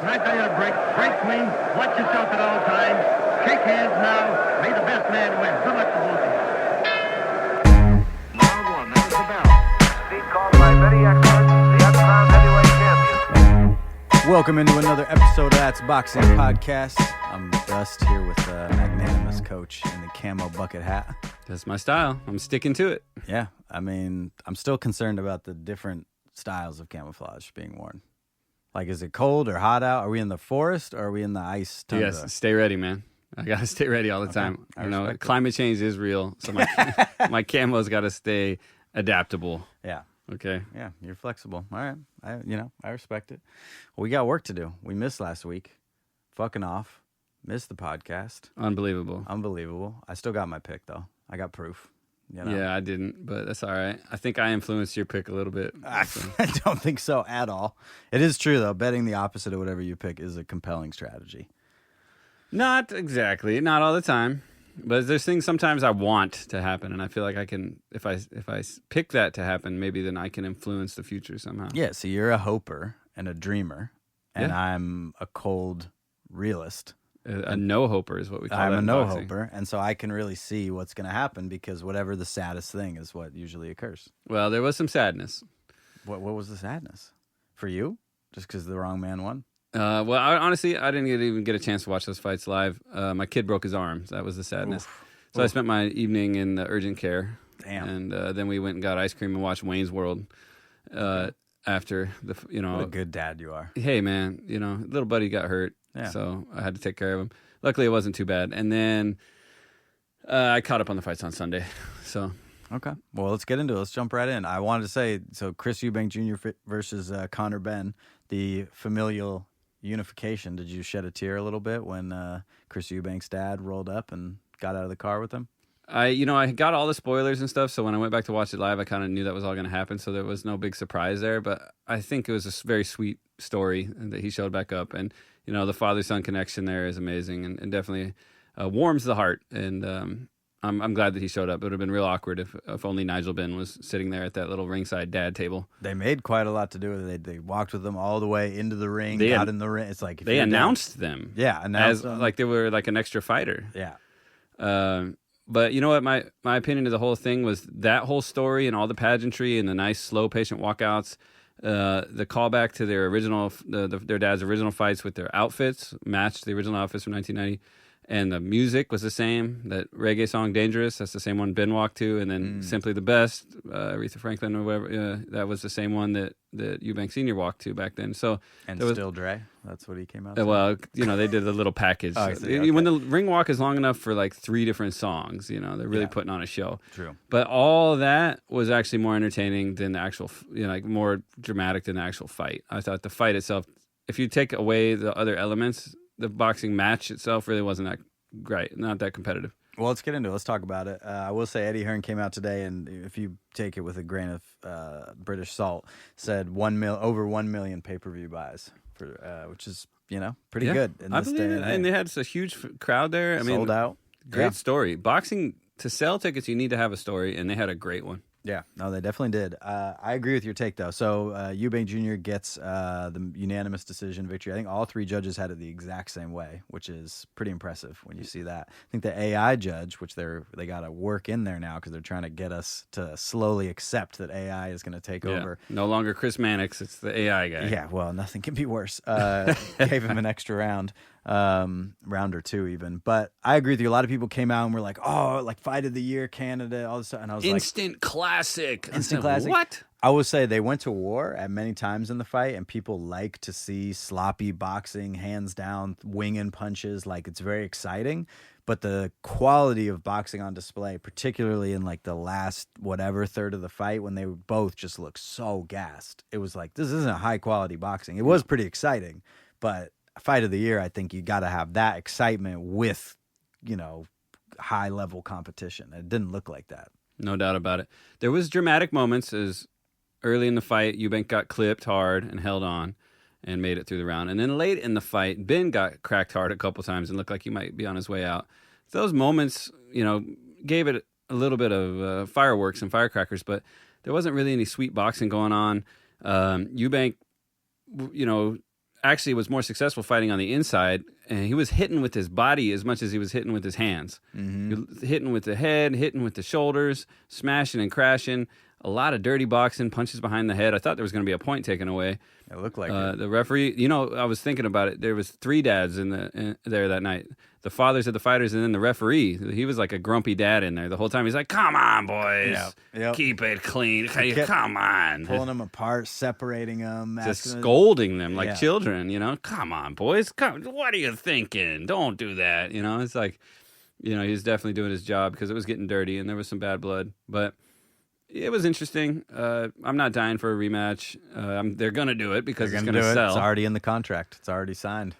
And I tell you to break clean, watch yourself at all times, shake hands now, may the best man win. Good luck to both of you. Round one, there's the bell. Speed called by very excellent, the Underground Heavyweight Champion. Welcome into another episode of That's Boxing Podcast. I'm Dust here with a magnanimous coach in the camo bucket hat. That's my style. I'm sticking to it. Yeah, I mean, I'm still concerned about the different styles of camouflage being worn. Like, is it cold or hot out? Are we in the forest or are we in the ice tundra? Yes, stay ready, man. I got to stay ready all the time. I You know, respect it. climate change is real, so my camo's got to stay adaptable. Yeah, Okay. yeah, you're flexible. All right, I respect it. Well, we got work to do. We missed last week. Fucking off. Missed the podcast. Unbelievable. Unbelievable. I still got my pick, though. I got proof. You know? Yeah, I didn't, but that's all right. I think I influenced your pick a little bit. I don't think so at all. It is true, though. Betting the opposite of whatever you pick is a compelling strategy. Not exactly, not all the time, but there's things sometimes I want to happen, and I feel like I can, if I pick that to happen, maybe then I can influence the future somehow. Yeah, so you're a hoper and a dreamer, and Yeah. I'm a cold realist. A no-hoper is what we call I'm that a in boxing. no-hoper, and so I can really see what's going to happen because whatever the saddest thing is what usually occurs. Well, there was some sadness. What was the sadness? For you? Just because the wrong man won? Well, honestly, I didn't even get a chance to watch those fights live. My kid broke his arm. That was the sadness. Oof. So I spent my evening in urgent care. Damn. And then we went and got ice cream and watched Wayne's World after the, What a good dad you are. hey, man, little buddy got hurt. Yeah. So I had to take care of him. Luckily, it wasn't too bad. And then I caught up on the fights on Sunday. So Okay. Well, let's get into it. Let's jump right in. I wanted to say, so Chris Eubank Jr. versus Conor Benn, the familial unification. Did you shed a tear a little bit when Chris Eubank's dad rolled up and got out of the car with him? I got all the spoilers and stuff. So when I went back to watch it live, I kind of knew that was all going to happen. So there was no big surprise there. But I think it was a very sweet story that he showed back up. And, the father-son connection there is amazing and definitely warms the heart. And I'm glad that he showed up. It would have been real awkward if only Nigel Benn was sitting there at that little ringside dad table. They made quite a lot to do with it. They walked with them all the way into the ring, They got in the ring. It's like if They you're announced them. Yeah, announced them. like they were like an extra fighter. Yeah. But you know what? My opinion of the whole thing was that whole story and all the pageantry and the nice, slow, patient walkouts, the callback to their original, their dad's original fights with their outfits matched the original outfits from 1990. And the music was the same. That reggae song, Dangerous, that's the same one Ben walked to. And then Simply the Best, Aretha Franklin or whatever, that was the same one that Eubank Sr. walked to back then. So And there was, Still Dre. That's what he came out to. well, they did a little package. Oh, I see, okay. When the ring walk is long enough for like 3 different songs, they're really putting on a show. True. But all of that was actually more entertaining than the actual, more dramatic than the actual fight. I thought the fight itself, if you take away the other elements, the boxing match itself really wasn't that great, not that competitive. Well, let's get into it. Let's talk about it. I will say Eddie Hearn came out today, and if you take it with a grain of British salt, said over 1 million pay-per-view buys, which is pretty good in I this believe day it. And they had a huge crowd there. sold out. Great Yeah. story. Boxing, to sell tickets, you need to have a story, and they had a great one. Yeah, no, they definitely did. I agree with your take, though. So Eubank Jr. gets the unanimous decision victory. I think all 3 judges had it the exact same way, which is pretty impressive when you see that. I think the AI judge, which they got to work in there now because they're trying to get us to slowly accept that AI is going to take over. No longer Chris Mannix, it's the AI guy. Yeah, well, nothing can be worse. Gave him an extra round or 2 even. But I agree with you. A lot of people came out and were like, oh, like fight of the year, Canada, all this stuff. And I was Instant classic. Instant classic. What? I will say they went to war at many times in the fight, and people like to see sloppy boxing, hands down, winging punches. Like, it's very exciting. But the quality of boxing on display, particularly in like the last third of the fight, when they both just looked so gassed, it was like, this isn't high quality boxing. It was pretty exciting, but fight of the year, I think you got to have that excitement with, high level competition. It didn't look like that. No doubt about it. There was dramatic moments as early in the fight, Eubank got clipped hard and held on and made it through the round. And then late in the fight, Ben got cracked hard a couple times and looked like he might be on his way out. Those moments, gave it a little bit of fireworks and firecrackers, but there wasn't really any sweet boxing going on. Eubank, actually was more successful fighting on the inside, and he was hitting with his body as much as he was hitting with his hands. He was hitting with the head, hitting with the shoulders, smashing and crashing. A lot of dirty boxing, punches behind the head. I thought there was going to be a point taken away. It looked like it. The referee, I was thinking about it. There was 3 dads there that night. The fathers of the fighters, and then the referee. He was like a grumpy dad in there the whole time. He's like, "Come on, boys, keep it clean. Come on." Pulling them apart, separating them. Just scolding them like children, Come on, boys. What are you thinking? Don't do that. It's like, he's definitely doing his job because it was getting dirty and there was some bad blood. But it was interesting. I'm not dying for a rematch. They're going to do it because it's going to sell. It's already in the contract. It's already signed.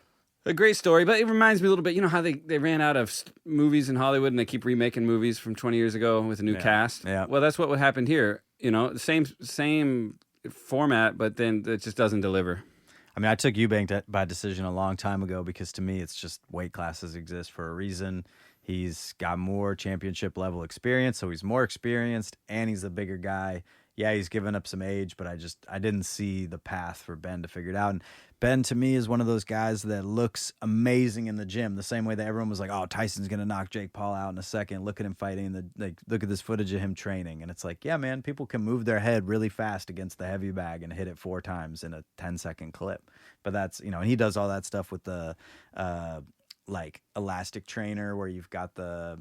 A great story, but it reminds me a little bit, how they ran out of movies in Hollywood and they keep remaking movies from 20 years ago with a new cast. Yeah. Well, that's what happened here. Same format, but then it just doesn't deliver. I mean, I took Eubank by decision a long time ago because to me, it's just weight classes exist for a reason. He's got more championship level experience, so he's more experienced and he's a bigger guy. Yeah, he's given up some age, but I didn't see the path for Ben to figure it out. And Ben, to me, is one of those guys that looks amazing in the gym, the same way that everyone was like, oh, Tyson's going to knock Jake Paul out in a second. Look at him fighting. Look at this footage of him training. And it's like, yeah, man, people can move their head really fast against the heavy bag and hit it 4 times in a 10-second clip. But that's, and he does all that stuff with the like elastic trainer where you've got the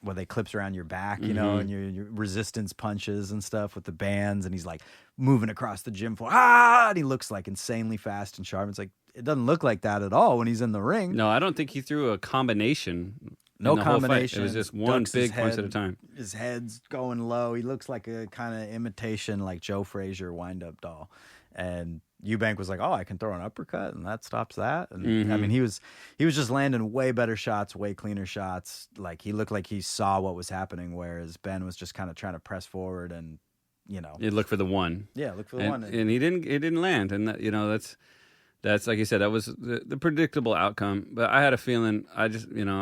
where they clips around your back, and your resistance punches and stuff with the bands, and he's like moving across the gym floor. And he looks like insanely fast and sharp. It's like, it doesn't look like that at all when he's in the ring. No, I don't think he threw a combination. No combination. It was just one big punch at a time. His head's going low. He looks like a kind of imitation, like Joe Frazier wind-up doll. And Eubank was like, oh, I can throw an uppercut, and that stops that. And I mean, he was just landing way better shots, way cleaner shots. Like, he looked like he saw what was happening, whereas Ben was just kind of trying to press forward and, You look for the one. Yeah, look for the one. And he didn't land. And, that's like you said, that was the predictable outcome. But I had a feeling, I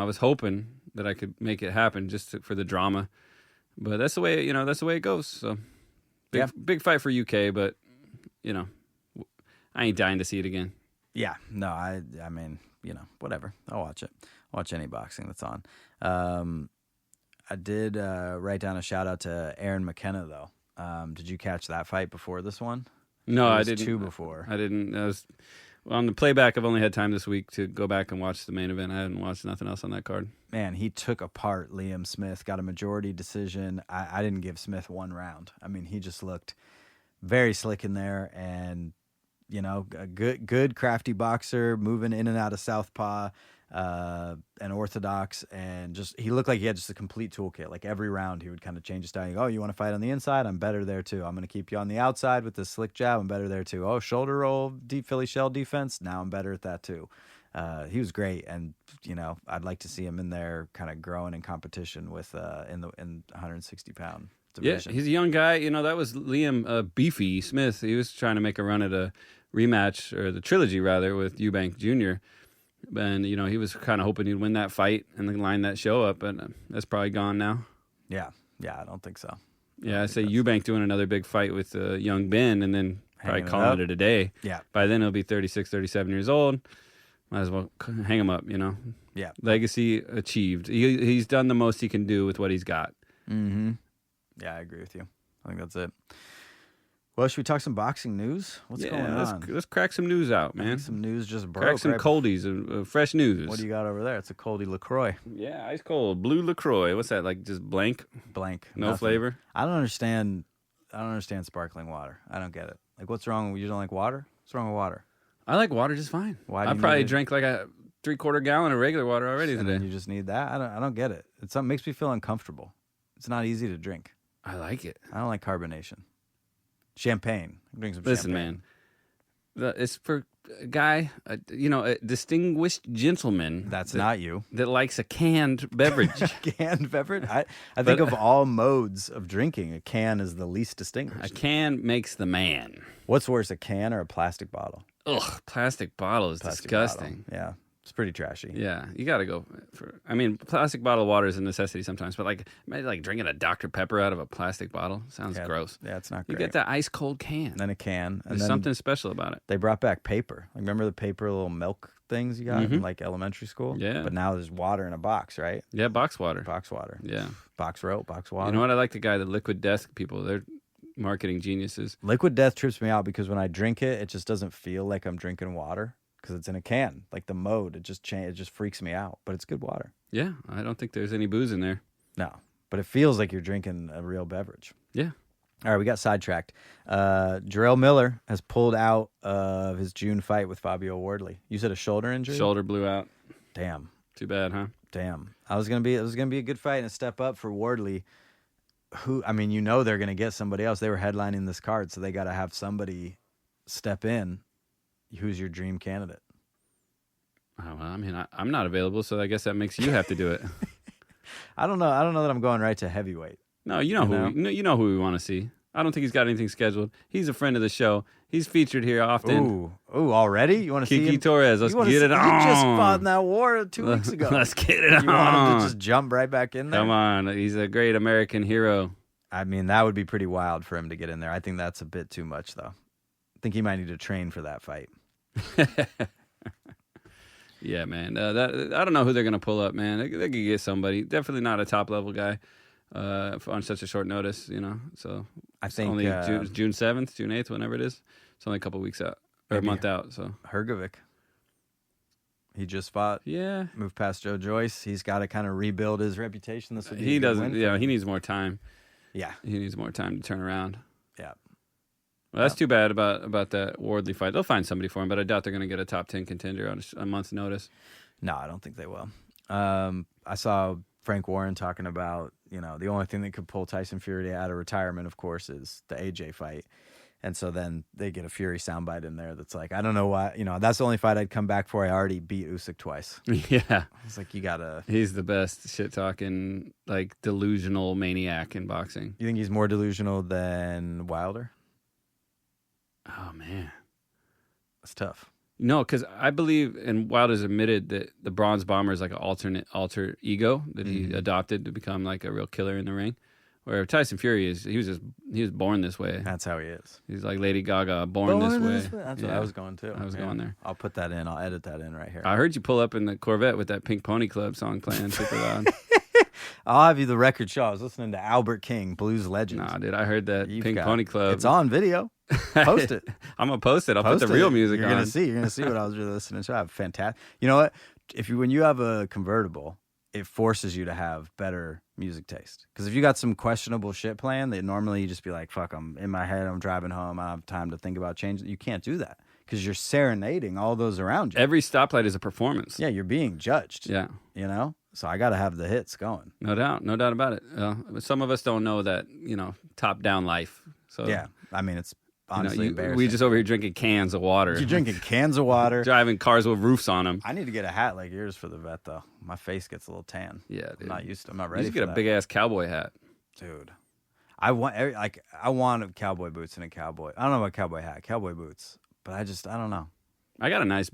was hoping that I could make it happen just for the drama. But that's the way, that's the way it goes. So, big fight for UK, but, I ain't dying to see it again. Yeah, no, I mean, whatever. I'll watch it. Watch any boxing that's on. I did write down a shout out to Aaron McKenna though. Did you catch that fight before this one? No, I didn't. 2 before. I didn't. On the playback, I've only had time this week to go back and watch the main event. I hadn't watched nothing else on that card. Man, he took apart Liam Smith, got a majority decision. I didn't give Smith 1 round. I mean, he just looked very slick in there, and a good crafty boxer, moving in and out of southpaw, and orthodox, and just he looked like he had just a complete toolkit. Like every round, he would kind of change his style. Oh, you want to fight on the inside? I'm better there too. I'm going to keep you on the outside with this slick jab. I'm better there too. Oh, shoulder roll, deep Philly shell defense. Now I'm better at that too. He was great, and I'd like to see him in there, kind of growing in competition with in 160-pound. division. Yeah, he's a young guy. That was Liam Beefy Smith. He was trying to make a run at a rematch, or the trilogy rather, with Eubank Jr. And, he was kind of hoping he'd win that fight and then line that show up, but that's probably gone now. Yeah, I don't think so. Yeah, I say Eubank doing another big fight with young Ben and then probably calling it a day. Yeah. By then he'll be 36, 37 years old. Might as well hang him up, Yeah. Legacy achieved. He's done the most he can do with what he's got. Mm-hmm. Yeah, I agree with you. I think that's it. Well, should we talk some boxing news? What's going on? Let's crack some news out, man. Some news just broke. Crack some coldies, fresh news. What do you got over there? It's a coldie LaCroix. Yeah, ice cold. Blue LaCroix. What's that, like just blank? Blank. No nothing. flavor? I don't understand sparkling water. I don't get it. Like, what's wrong? You don't like water? What's wrong with water? I like water just fine. Why? I probably drank like a 3/4 gallon of regular water already today. You just need that? I don't get it. It makes me feel uncomfortable. It's not easy to drink. I like it. I don't like carbonation. Champagne. Drink some Listen, champagne. man. It's for a guy, a distinguished gentleman. That's not you. That likes a canned beverage. Canned beverage? I think of all modes of drinking, a can is the least distinguished. A can makes the man. What's worse, a can or a plastic bottle? Ugh, plastic bottle is disgusting. Bottle. Yeah. It's pretty trashy. Yeah, you got to go for. I mean, plastic bottle of water is a necessity sometimes, but like maybe like drinking a Dr Pepper out of a plastic bottle sounds gross. Yeah, it's not You great. get that ice cold can. And then a can. And There's then something special about it. they brought back paper. Like, remember the paper little milk things you got in like elementary school? Yeah. But now there's water in a box, right? Yeah, box water. Box water. Yeah. Box rope, box water. You know what? I like the Liquid Death people. They're marketing geniuses. Liquid Death trips me out because when I drink it, it just doesn't feel like I'm drinking water because it's in a can. Like the mode, it just freaks me out. But it's good water. Yeah, I don't think there's any booze in there. No, but it feels like you're drinking a real beverage. Yeah. All right, we got sidetracked. Jarrell Miller has pulled out of his June fight with Fabio Wardley. You said a shoulder injury? Shoulder blew out. Damn. Too bad, huh? Damn. It was gonna be a good fight and a step up for Wardley. Who, I mean, they're gonna get somebody else. They were headlining this card, so they got to have somebody step in. Who's your dream candidate? Oh, well, I mean, I'm not available, so I guess that makes you have to do it. I don't know that I'm going right to heavyweight. No, you know who we want to see. I don't think he's got anything scheduled. He's a friend of the show. He's featured here often. Ooh, already? You want to see Kiki him? Torres. Let's get it on. He just fought in that war 2 weeks ago. Let's get it on. You want him to just jump right back in there? Come on. He's a great American hero. I mean, that would be pretty wild for him to get in there. I think that's a bit too much, though. I think he might need to train for that fight. Yeah, man. I don't know who they're going to pull up, man. They could get somebody. Definitely not a top-level guy on such a short notice, So I think only June 7th, June 8th, whenever it is. It's only a couple weeks out, or a month out. So Hrgovic. He just fought. Yeah. Moved past Joe Joyce. He's got to kind of rebuild his reputation. This would be he a good doesn't. win Yeah, for him. he needs more time. Yeah. He needs more time to turn around. Yeah. Well, that's too bad about that Wardley fight. They'll find somebody for him, but I doubt they're going to get a top 10 contender on a month's notice. No, I don't think they will. I saw Frank Warren talking about, the only thing that could pull Tyson Fury out of retirement, of course, is the AJ fight. And so then they get a Fury soundbite in there that's like, I don't know why, that's the only fight I'd come back for. I already beat Usyk twice. Yeah. It's like, you got to... He's the best shit-talking, like, delusional maniac in boxing. You think he's more delusional than Wilder? Oh, man. That's tough. No, because I believe, and Wilder's admitted that the Bronze Bomber is like an alter ego that he adopted to become like a real killer in the ring. Where Tyson Fury he was born this way. That's how he is. He's like Lady Gaga, born this way. That's what I was going to. I was going there. I'll put that in. I'll edit that in right here. I heard you pull up in the Corvette with that Pink Pony Club song playing super loud. I'll have you the record show. I was listening to Albert King, Blues Legends. Nah, dude, I heard that Pink Pony Club. It's on video. Post it. I'm gonna post it. I'll Post put the real music You're on. You're gonna see what I was really listening to. I have fantastic. You know what? When you have a convertible, it forces you to have better music taste. Because if you got some questionable shit playing, that normally you just be like, "Fuck, I'm in my head. I'm driving home. I don't have time to think about changing." You can't do that because you're serenading all those around you. Every stoplight is a performance. Yeah, you're being judged. Yeah. So I got to have the hits going. No doubt about it. Some of us don't know that, top down life. So Yeah, I mean, it's honestly embarrassing. we just over here drinking cans of water. You're drinking cans of water. Driving cars with roofs on them. I need to get a hat like yours for the vet, though. My face gets a little tan. Yeah, dude. I'm not You ready just for get that. a big ass cowboy hat. Dude. I want cowboy boots and a cowboy. I don't know about cowboy hat, cowboy boots, but I don't know. I got a nice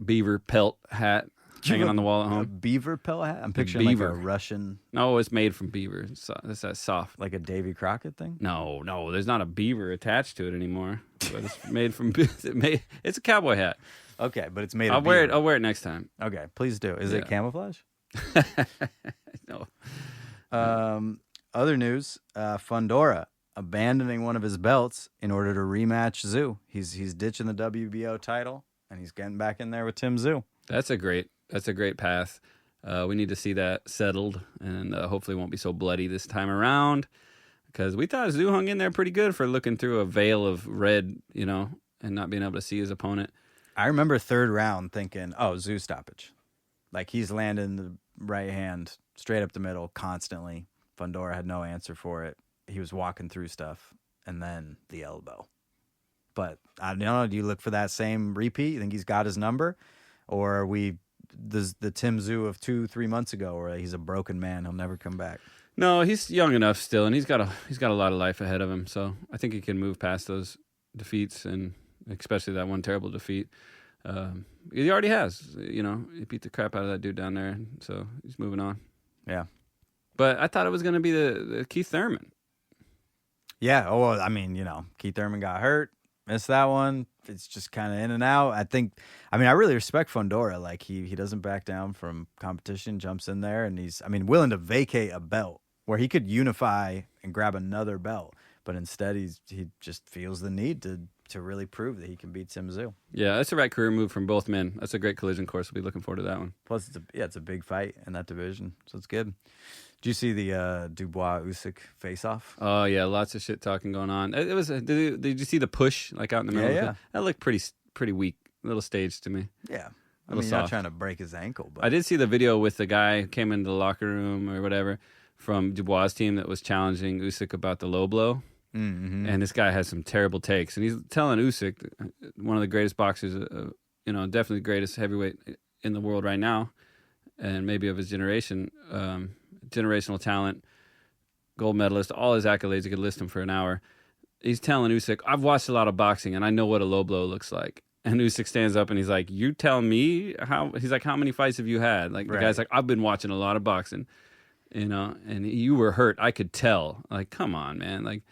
beaver pelt hat hanging on the wall at A home. beaver pelt hat? I'm picturing like beaver. a Russian, No, it's made from beaver. It's that soft. like a Davy Crockett thing. No, there's not a beaver attached to it anymore. But it's made from. It's a cowboy hat. Okay, but it's made. I'll of wear it. beaver. I'll wear it next time. Okay, please do. Is it Yeah. camouflage? No. Other news: Fundora abandoning one of his belts in order to rematch Zoo. He's ditching the WBO title and he's getting back in there with Tim Zoo. That's a great path. We need to see that settled, and hopefully it won't be so bloody this time around. Because we thought Zoo hung in there pretty good for looking through a veil of red, and not being able to see his opponent. I remember third round thinking, oh, Zoo stoppage. Like he's landing the right hand straight up the middle constantly. Fundora had no answer for it. He was walking through stuff, and then the elbow. But I don't know, do you look for that same repeat? You think he's got his number? Or are we the Tim Zoo of 2-3 months ago where he's a broken man, he'll never come back? No, he's young enough still, and he's got a lot of life ahead of him. So I think he can move past those defeats, and especially that one terrible defeat. He already has. He beat the crap out of that dude down there, so he's moving on. Yeah. But I thought it was going to be the Keith Thurman. Yeah. Oh, well, I mean, Keith Thurman got hurt, missed that one. It's just kind of in and out. I really respect Fundora. Like he doesn't back down from competition, jumps in there, and he's, willing to vacate a belt where he could unify and grab another belt, but instead he just feels the need to really prove that he can beat Tim Tszyu. Yeah, that's the right career move from both men. That's a great collision course. We'll be looking forward to that one. Plus, it's a big fight in that division, so it's good. Did you see the Dubois-Usyk face-off? Oh yeah, lots of shit talking going on. It was. Did you see the push out in the middle? Yeah. That looked pretty weak, a little staged to me. Yeah, You're not trying to break his ankle, but I did see the video with the guy who came into the locker room or whatever from Dubois' team that was challenging Usyk about the low blow. Mm-hmm. And this guy has some terrible takes, and he's telling Usyk, one of the greatest boxers, definitely the greatest heavyweight in the world right now, and maybe of his generation, generational talent, gold medalist, all his accolades. You could list him for an hour. He's telling Usyk, I've watched a lot of boxing, and I know what a low blow looks like. And Usyk stands up and he's like, you tell me how? He's like, how many fights have you had? Like the guy's like, I've been watching a lot of boxing, and you were hurt. I could tell. Like, come on, man. Like,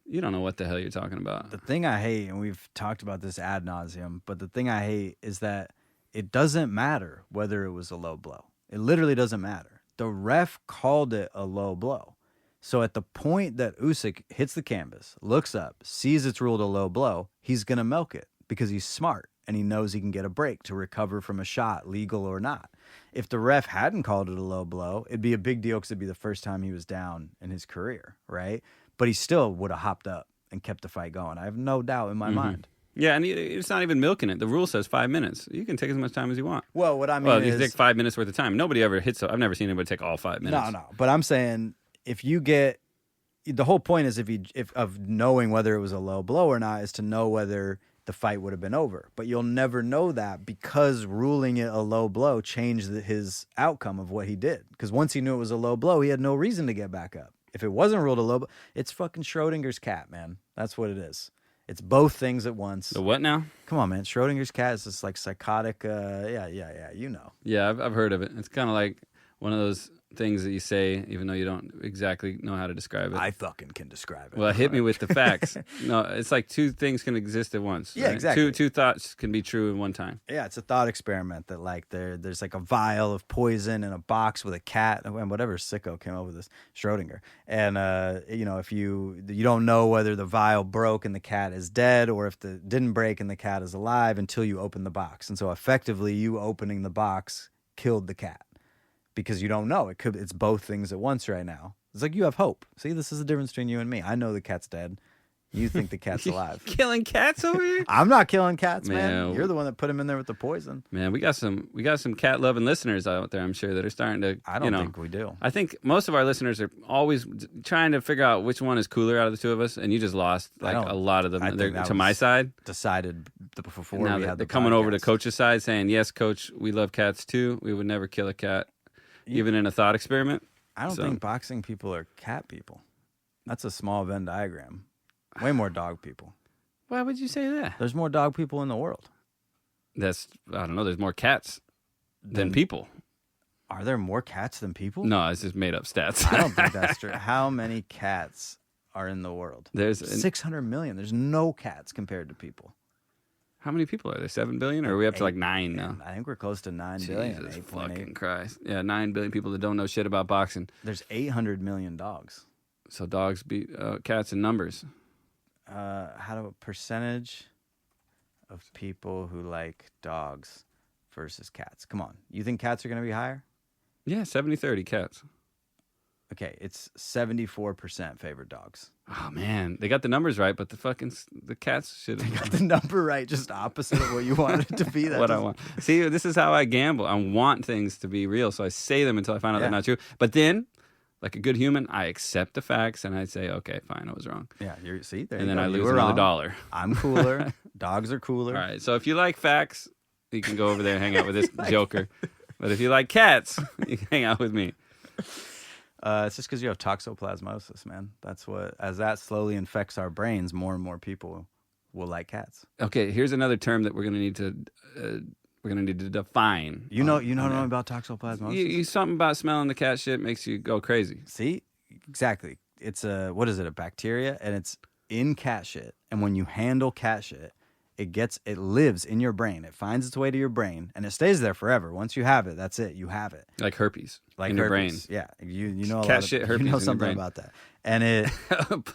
you don't know what the hell you're talking about. The thing I hate, and we've talked about this ad nauseum, but the thing I hate is that it doesn't matter whether it was a low blow. It literally doesn't matter. The ref called it a low blow. So at the point that Usyk hits the canvas, looks up, sees it's ruled a low blow, he's going to milk it because he's smart and he knows he can get a break to recover from a shot, legal or not. If the ref hadn't called it a low blow, it'd be a big deal because it'd be the first time he was down in his career, right? But he still would have hopped up and kept the fight going. I have no doubt in my mind. Yeah, and it's not even milking it. The rule says 5 minutes. You can take as much time as you want. Well, what I mean you is... take 5 minutes worth of time. Nobody ever hits... I've never seen anybody take all 5 minutes. No. But I'm saying if you get... The whole point is of knowing whether it was a low blow or not is to know whether the fight would have been over. But you'll never know that because ruling it a low blow changed his outcome of what he did. Because once he knew it was a low blow, he had no reason to get back up. If it wasn't ruled a low blow, it's fucking Schrodinger's cat, man. That's what it is. It's both things at once. The what now? Come on, man. Schrodinger's cat is this like psychotic. Yeah. You know. Yeah, I've heard of it. It's kind of like one of those things that you say, even though you don't exactly know how to describe it. I fucking can describe it. Well, hit me with the facts. No, it's like two things can exist at once. Yeah, right? exactly. Two thoughts can be true in one time. Yeah, it's a thought experiment that like there's like a vial of poison in a box with a cat and whatever sicko came up with this, Schrodinger. And if you don't know whether the vial broke and the cat is dead or if it didn't break and the cat is alive until you open the box. And so effectively you opening the box killed the cat. Because you don't know. It's both things at once right now. It's like you have hope. See, this is the difference between you and me. I know the cat's dead. You think the cat's alive. Killing cats over here? I'm not killing cats, man. Man. You're the one that put him in there with the poison. Man, we got some cat loving listeners out there, I'm sure, that are starting to I don't think we do. I think most of our listeners are always trying to figure out which one is cooler out of the two of us, and you just lost like a lot of them. They're to my side. Decided before now we had they're coming over to Coach's side saying, yes, Coach, we love cats too. We would never kill a cat. Even in a thought experiment? I don't think boxing people are cat people. That's a small Venn diagram. Way more dog people. Why would you say that? There's more dog people in the world. I don't know, there's more cats than people. Are there more cats than people? No, it's just made up stats. I don't think that's true. How many cats are in the world? There's 600 million. There's no cats compared to people. How many people are there? 7 billion? Or are we up to like 9 now? I think we're close to 9 billion. Jesus fucking Christ. Yeah, 9 billion people that don't know shit about boxing. There's 800 million dogs. So dogs beat cats in numbers. How do a percentage of people who like dogs versus cats? Come on. You think cats are going to be higher? Yeah, 70-30 cats. Okay, it's 74% favorite dogs. Oh man, they got the numbers right, but the cats should have got the number right, just opposite of what you wanted it to be. What I want. See, this is how I gamble. I want things to be real, so I say them until I find out they're not true. But then, like a good human, I accept the facts and I say, okay, fine, I was wrong. Yeah, and then I lose another $1. I'm cooler. Dogs are cooler. All right, so if you like facts, you can go over there and hang out with this joker. But if you like cats, you can hang out with me. It's just because you have toxoplasmosis, man. That's what, as that slowly infects our brains, more and more people will like cats. Okay, here's another term that we're gonna need to define. You know about toxoplasmosis? Something about smelling the cat shit makes you go crazy. See, exactly. It's a bacteria, and it's in cat shit. And when you handle cat shit, it lives in your brain. It finds its way to your brain, and it stays there forever. Once you have it, that's it. You have it. Like herpes, like in herpes. your brain. Yeah, you know a cat lot shit of, herpes. You know in something your brain. about that. And it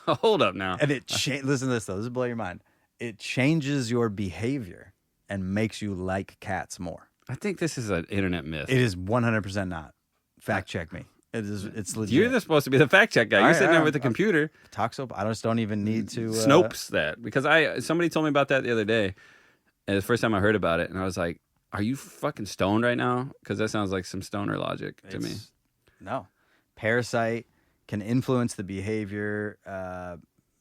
Hold up now. and it listen to this though. This will blow your mind. It changes your behavior and makes you like cats more. I think this is an internet myth. It is 100% not. Fact check me. It is. It's legit. You're supposed to be the fact check guy. You're sitting there with the computer. I just don't even need to. Snopes that because somebody told me about that the other day, and the first time I heard about it, and I was like, "Are you fucking stoned right now?" Because that sounds like some stoner logic to me. No, parasite can influence the behavior.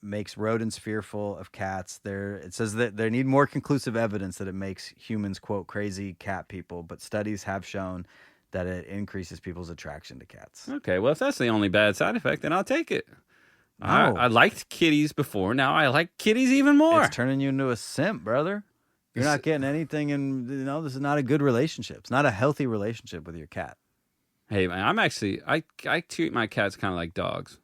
Makes rodents fearful of cats. It says that they need more conclusive evidence that it makes humans, quote, crazy cat people, but studies have shown that it increases people's attraction to cats. Okay, well, if that's the only bad side effect, then I'll take it. No. I liked kitties before. Now I like kitties even more. It's turning you into a simp, brother. You're not getting anything, and this is not a good relationship. It's not a healthy relationship with your cat. Hey, man, I treat my cats kind of like dogs.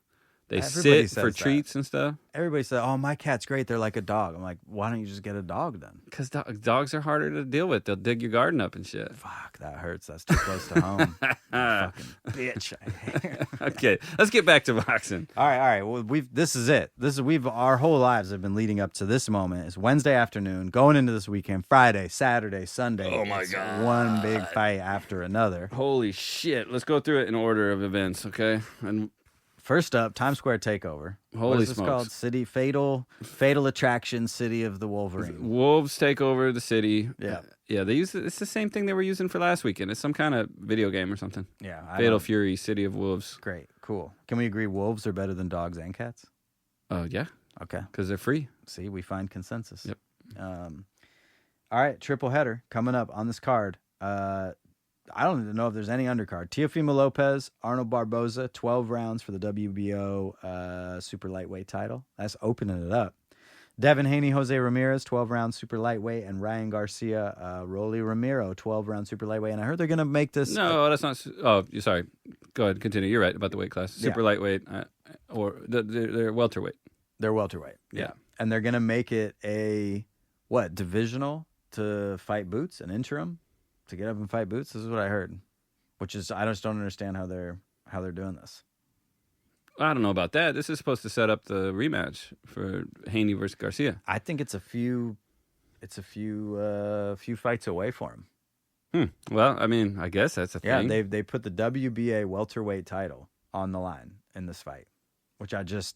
They Everybody sit for says treats that. and stuff. Everybody says, "Oh, my cat's great. They're like a dog." I'm like, "Why don't you just get a dog then?" Because dogs are harder to deal with. They'll dig your garden up and shit. Fuck, that hurts. That's too close to home. Fucking bitch. Okay, let's get back to boxing. All right. Well, this is it. Our whole lives have been leading up to this moment. It's Wednesday afternoon, going into this weekend, Friday, Saturday, Sunday. Oh my It's God. one big fight after another. Holy shit. Let's go through it in order of events, okay? And First up, Times Square takeover. Holy what is this smokes. called? City Fatal Attraction, City of the Wolverine. Wolves take over the city. Yeah. Yeah, it's the same thing they were using for last weekend. It's some kind of video game or something. Yeah. Fatal Fury, City of Wolves. Great. Cool. Can we agree wolves are better than dogs and cats? Yeah, Okay. because they're free. See, we find consensus. Yep. All right, triple header coming up on this card. I don't even know if there's any undercard. Teofimo Lopez, Arnold Barboza, 12 rounds for the WBO super lightweight title. That's opening it up. Devin Haney, Jose Ramirez, 12 round super lightweight, and Ryan Garcia, Rolly Ramiro, 12 round super lightweight. And I heard they're gonna make this. No, that's not. Oh, you're sorry. Go ahead, continue. You're right about the weight class. Super lightweight, or they're welterweight. They're welterweight. Yeah. And they're gonna make it a divisional to fight Boots, an interim to get up and fight Boots. This is what I heard, which is I just don't understand how they're doing this. I don't know about that. This is supposed to set up the rematch for Haney versus Garcia. I think it's a few fights away for him. Well, I mean, I guess that's a thing. Yeah, they put the WBA welterweight title on the line in this fight, which that's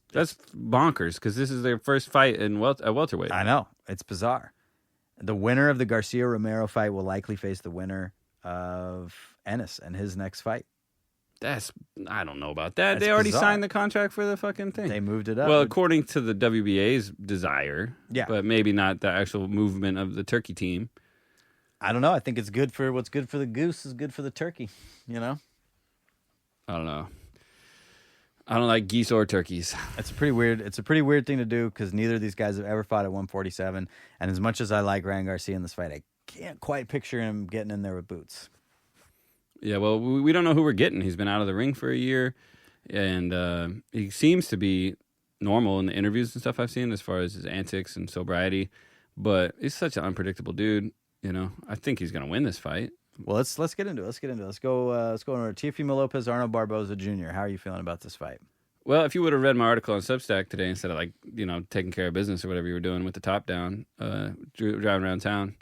bonkers because this is their first fight in welterweight. I know, it's bizarre. The winner of the Garcia Romero fight will likely face the winner of Ennis in his next fight. I don't know about that. That's they already bizarre. signed the contract for the fucking thing. They moved it up. Well, according to the WBA's desire. Yeah. But maybe not the actual movement of the turkey team. I don't know. I think it's good for what's good for the goose is good for the turkey. You know, I don't know. I don't like geese or turkeys. it's a pretty weird thing to do because neither of these guys have ever fought at 147. And as much as I like Ryan Garcia in this fight, I can't quite picture him getting in there with Boots. Yeah, well, we don't know who we're getting. He's been out of the ring for a year, and he seems to be normal in the interviews and stuff I've seen as far as his antics and sobriety. But he's such an unpredictable dude. You know, I think he's gonna win this fight. Well, let's get into it. Let's go over Teofimo Lopez, Arnold Barboza Jr. How are you feeling about this fight? Well, if you would have read my article on Substack today instead of taking care of business or whatever you were doing with the top down, driving around town,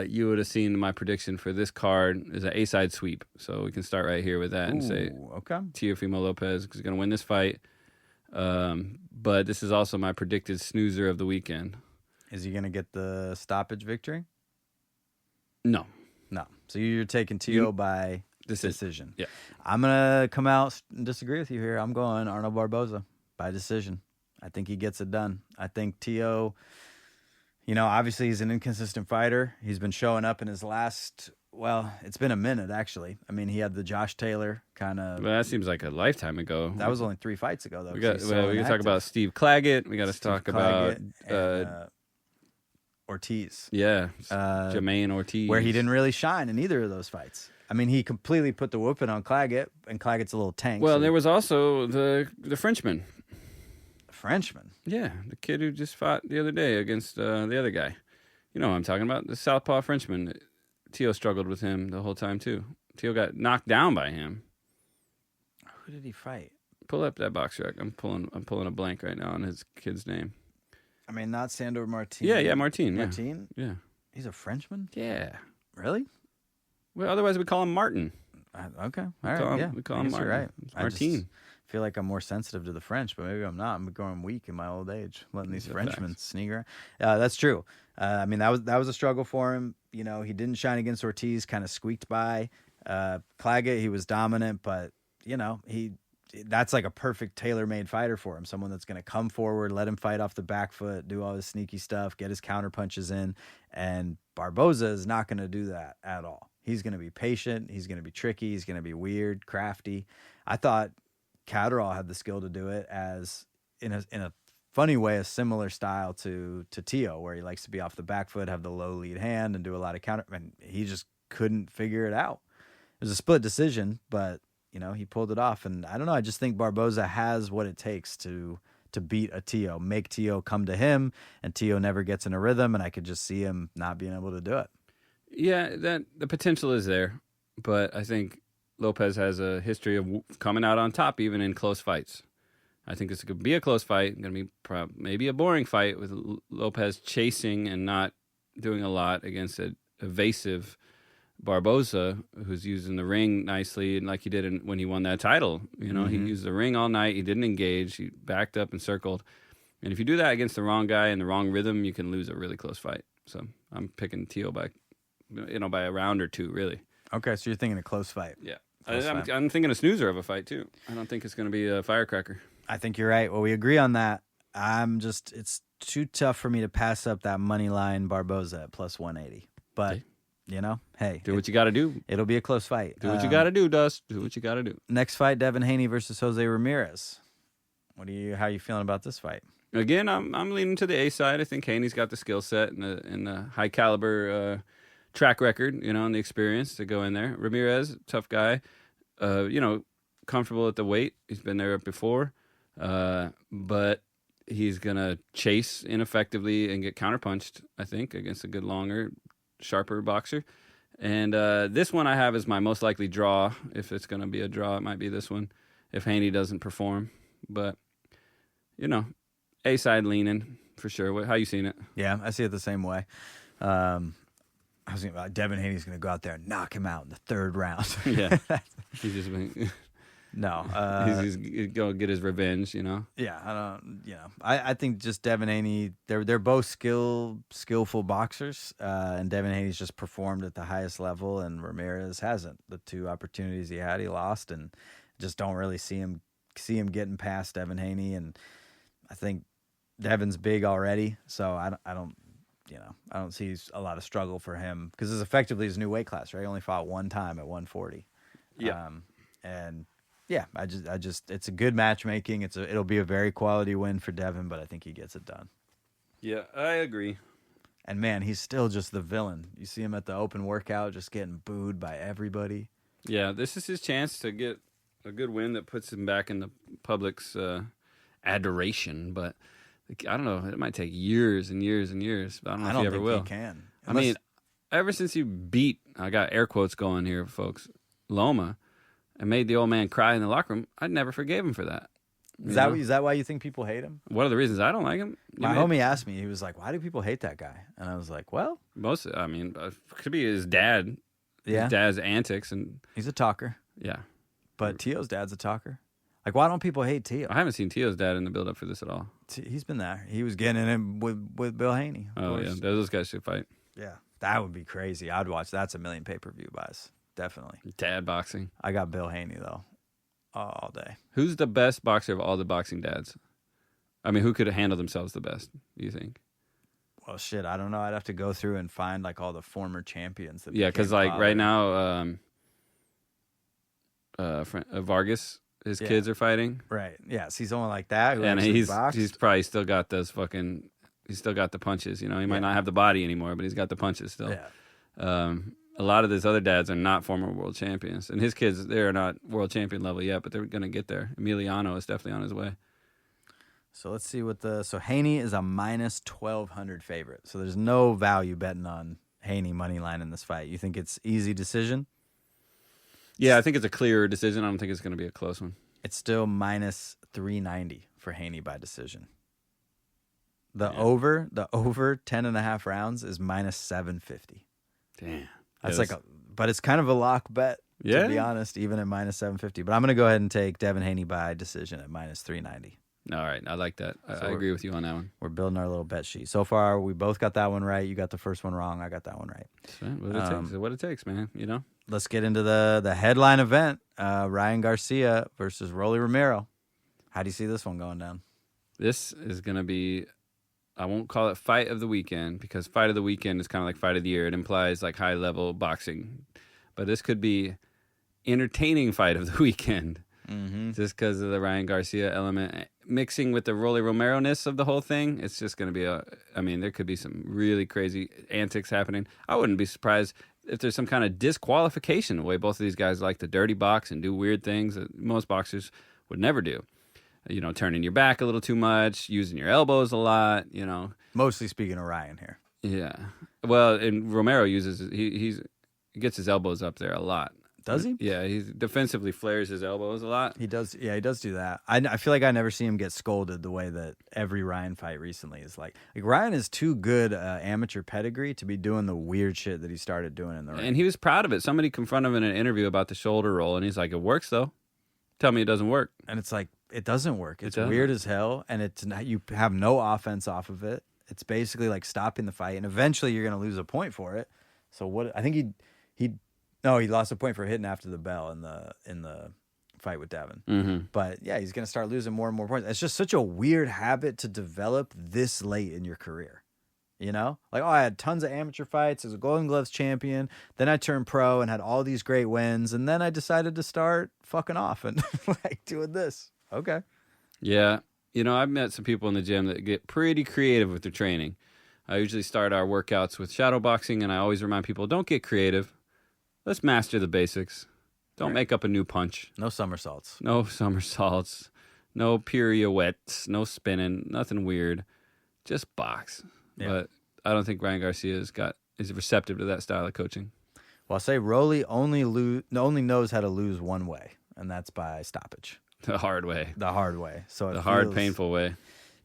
you would have seen my prediction for this card is an A-side sweep. So we can start right here with that and say okay. Teofimo Lopez is going to win this fight. But this is also my predicted snoozer of the weekend. Is he going to get the stoppage victory? No. So you're taking Teo by decision. Yeah. I'm going to come out and disagree with you here. I'm going Arnold Barboza by decision. I think he gets it done. I think Teo, obviously he's an inconsistent fighter. He's been showing up in his last Well, it's been a minute, actually. I mean, he had the Josh Taylor kind of. Well, that seems like a lifetime ago. That was only 3 fights ago, though. We 'cause got. he's Well, so we can talk inactive. about Steve Claggett. We got to Steve talk about Claggett and, Ortiz, Jermaine Ortiz, where he didn't really shine in either of those fights. I mean, he completely put the whooping on Claggett, and Claggett's a little tank. Well, so there was also the Frenchman. Frenchman. Yeah, the kid who just fought the other day against the other guy. You know what I'm talking about? The Southpaw Frenchman. Tio struggled with him the whole time too. Tio got knocked down by him. Who did he fight? Pull up that box rec. I'm pulling a blank right now on his kid's name. I mean, not Sandor Martin. Yeah, Martin. Martin? Yeah. He's a Frenchman? Yeah. Really? Well, otherwise we call him Martin. Okay. All We right. call him- Yeah. we call I him guess you're Martin. right. It's I just Martin. feel like I'm more sensitive to the French, but maybe I'm not. I'm growing weak in my old age, letting these Yeah, Frenchmen facts. sneak around. That's true. I mean, that was a struggle for him. You know, he didn't shine against Ortiz, kind of squeaked by. Claggett, he was dominant, but, you know, that's like a perfect tailor-made fighter for him. Someone that's going to come forward, let him fight off the back foot, do all his sneaky stuff, get his counter punches in. And Barboza is not going to do that at all. He's going to be patient. He's going to be tricky. He's going to be weird, crafty. I thought Catterall had the skill to do it as in a funny way, a similar style to Tio, where he likes to be off the back foot, have the low lead hand, and do a lot of counter. And he just couldn't figure it out. It was a split decision, but you know, he pulled it off. And I don't know. I just think Barboza has what it takes to beat a Tio, make Tio come to him, and Tio never gets in a rhythm. And I could just see him not being able to do it. Yeah, that the potential is there, but I think Lopez has a history of coming out on top even in close fights. I think this could be a close fight, going to be maybe a boring fight with Lopez chasing and not doing a lot against an evasive Barboza, who's using the ring nicely, and like he did when he won that title. You know, he used the ring all night. He didn't engage. He backed up and circled. And if you do that against the wrong guy in the wrong rhythm, you can lose a really close fight. So I'm picking Tio by a round or two, really. Okay, so you're thinking a close fight. Yeah. Close fight. I'm thinking a snoozer of a fight, too. I don't think it's going to be a firecracker. I think you're right. Well, we agree on that. It's too tough for me to pass up that money line Barboza at plus 180. But, Okay. you know, hey. Do what you got to do. It'll be a close fight. Do what you got to do, Dust. Do what you got to do. Next fight, Devin Haney versus Jose Ramirez. How are you feeling about this fight? Again, I'm leaning to the A side. I think Haney's got the skill set and the high caliber track record, and the experience to go in there. Ramirez, tough guy, comfortable at the weight. He's been there before, but he's gonna chase ineffectively and get counterpunched, I think, against a good, longer, sharper boxer. And this one I have as my most likely draw. If it's gonna be a draw, it might be this one. If Haney doesn't perform, but A side leaning for sure. How you seen it? Yeah, I see it the same way. I was thinking about Devin Haney's going to go out there and knock him out in the third round. Yeah, he's just been, no. He's going to get his revenge. Yeah, I don't. I think just Devin Haney. They're both skillful boxers, and Devin Haney's just performed at the highest level, and Ramirez hasn't. The two opportunities he had, he lost, and just don't really see him getting past Devin Haney. And I think Devin's big already, so I don't see a lot of struggle for him because it's effectively his new weight class, right? He only fought one time at 140. Yeah. And yeah, I just it's a good matchmaking. It'll be a very quality win for Devin, but I think he gets it done. Yeah, I agree. And man, he's still just the villain. You see him at the open workout, just getting booed by everybody. Yeah, this is his chance to get a good win that puts him back in the public's adoration, but I don't know. It might take years and years and years. But I don't know if he ever will. He can. I mean, ever since you beat, I got air quotes going here, folks, Loma, and made the old man cry in the locker room, I never forgave him for that. Is that why you think people hate him? One of the reasons I don't like him. My homie asked me, he was like, "Why do people hate that guy?" And I was like, "Well, could be his dad. Yeah, his dad's antics, and he's a talker. Yeah, but Tio's dad's a talker. Like, why don't people hate Tio? I haven't seen Tio's dad in the build-up for this at all. He's been there. He was getting in it with Bill Haney. Oh, yeah. Those guys should fight. Yeah. That would be crazy. I'd watch. That's a million pay-per-view buys. Definitely. Dad boxing. I got Bill Haney, though, all day. Who's the best boxer of all the boxing dads? I mean, who could handle themselves the best, do you think? Well, shit, I don't know. I'd have to go through and find like all the former champions. That Yeah, because became like right popular. now, Vargas, his kids are fighting, Right. Yes, he's only like that. Who and actually he's boxed. probably still got those fucking. He's still got the punches. You know, he might Yeah. not have the body anymore, but he's got the punches still. Yeah. A lot of his other dads are not former world champions, and his kids, they're not world champion level yet, but they're gonna get there. Emiliano is definitely on his way. So let's see what so Haney is a minus 1,200 favorite. So there's no value betting on Haney money line in this fight. You think it's easy decision? Yeah, I think it's a clearer decision. I don't think it's gonna be a close one. It's still minus 390 for Haney by decision. The over 10.5 rounds is minus 750. Damn. That's but it's kind of a lock bet, to be Yeah. honest, even at minus 750. But I'm going to go ahead and take Devin Haney by decision at minus 390. All right, I like that. I we're- agree with you on that one. We're building our little bet sheet. So far, we both got that one right. You got the first one wrong. I got that one right. What it takes, man. You know. Let's get into the headline event. Ryan Garcia versus Rolly Romero. How do you see this one going down? This is going to be, I won't call it fight of the weekend because fight of the weekend is kind of like fight of the year. It implies like high level boxing. But this could be entertaining fight of the weekend just because of the Ryan Garcia element. Mixing with the Rolly Romero-ness of the whole thing, it's just going to be there could be some really crazy antics happening. I wouldn't be surprised if there's some kind of disqualification, the way both of these guys like to dirty box and do weird things that most boxers would never do. You know, turning your back a little too much, using your elbows a lot, you know. Mostly speaking of Ryan here. Yeah. Well, and Romero he gets his elbows up there a lot. Does he? Yeah, he defensively flares his elbows a lot. He does. Yeah, he does do that. I feel like I never see him get scolded the way that every Ryan fight recently is like Ryan is too good amateur pedigree to be doing the weird shit that he started doing in the ring. And he was proud of it. Somebody confronted him in an interview about the shoulder roll, and he's like, "It works though. Tell me it doesn't work." And it's like, it doesn't work. It's doesn't. weird as hell, and it's not, you have no offense off of it. It's basically like stopping the fight, and eventually you're going to lose a point for it. So what? I think he lost a point for hitting after the bell in the fight with Devin. Mm-hmm. But yeah, he's going to start losing more and more points. It's just such a weird habit to develop this late in your career. You know, like, I had tons of amateur fights as a Golden Gloves champion. Then I turned pro and had all these great wins. And then I decided to start fucking off and like doing this. Okay. Yeah. You know, I've met some people in the gym that get pretty creative with their training. I usually start our workouts with shadow boxing, and I always remind people, don't get creative. Let's master the basics. Don't make up a new punch. No somersaults. No somersaults. No pirouettes. No spinning. Nothing weird. Just box. Yeah. But I don't think Ryan Garcia is receptive to that style of coaching. Well, I'll say Rolly only knows how to lose one way, and that's by stoppage. The hard way. The hard way. So The hard, painful way.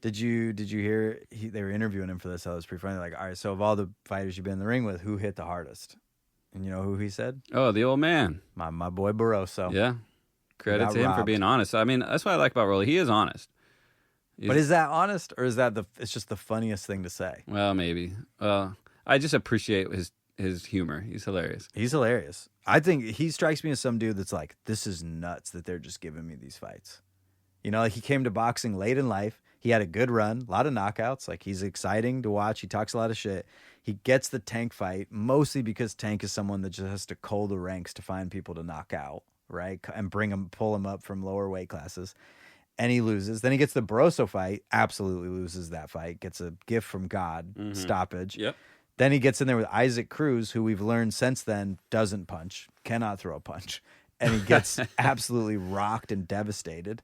Did you hear they were interviewing him for this? That was pretty funny. Like, all right, so of all the fighters you've been in the ring with, who hit the hardest? And you know who he said? Oh, the old man. My boy Barroso. Yeah. Credit got to him for robbed. being honest. I mean, that's what I like about Rolly. He is honest. But is that honest, or is that it's just the funniest thing to say? Well, maybe. I just appreciate his humor. He's hilarious. He's hilarious. I think he strikes me as some dude that's like, this is nuts that they're just giving me these fights. You know, like he came to boxing late in life. He had a good run, a lot of knockouts. Like, he's exciting to watch. He talks a lot of shit. He gets the Tank fight mostly because Tank is someone that just has to cull the ranks to find people to knock out, right? And pull him up from lower weight classes. And he loses. Then he gets the Barroso fight, absolutely loses that fight, gets a gift from God, stoppage. Yep. Then he gets in there with Isaac Cruz, who we've learned since then doesn't punch, cannot throw a punch. And he gets absolutely rocked and devastated.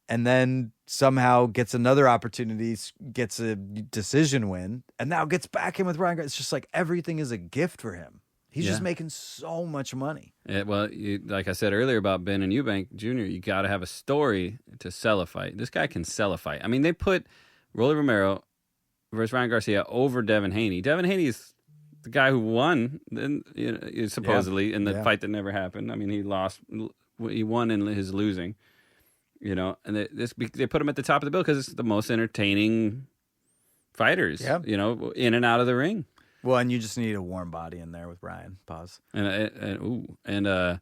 And then somehow gets another opportunity, gets a decision win, and now gets back in with Ryan Garcia. It's just like everything is a gift for him. He's just making so much money. Yeah, well, like I said earlier about Ben and Eubank Jr., you got to have a story to sell a fight. This guy can sell a fight. I mean, they put Rolly Romero versus Ryan Garcia over Devin Haney. Devin Haney is the guy who won, supposedly, in the fight that never happened. I mean, he lost. He won in his losing. You know, and they put him at the top of the bill because it's the most entertaining fighters. Yeah. You know, in and out of the ring. Well, and you just need a warm body in there with Ryan. Pause. And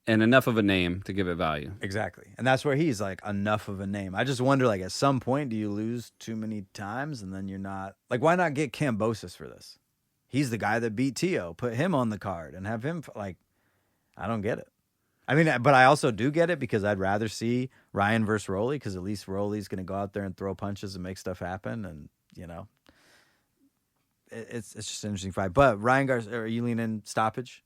and enough of a name to give it value. Exactly. And that's where he's like enough of a name. I just wonder, like, at some point, do you lose too many times and then you're not like, why not get Kambosos for this? He's the guy that beat Tio. Put him on the card and have him like, I don't get it. I mean, but I also do get it because I'd rather see Ryan versus Rolly because at least Rolly's going to go out there and throw punches and make stuff happen. And, you know, it's just an interesting fight. But Ryan Garcia, are you leaning stoppage?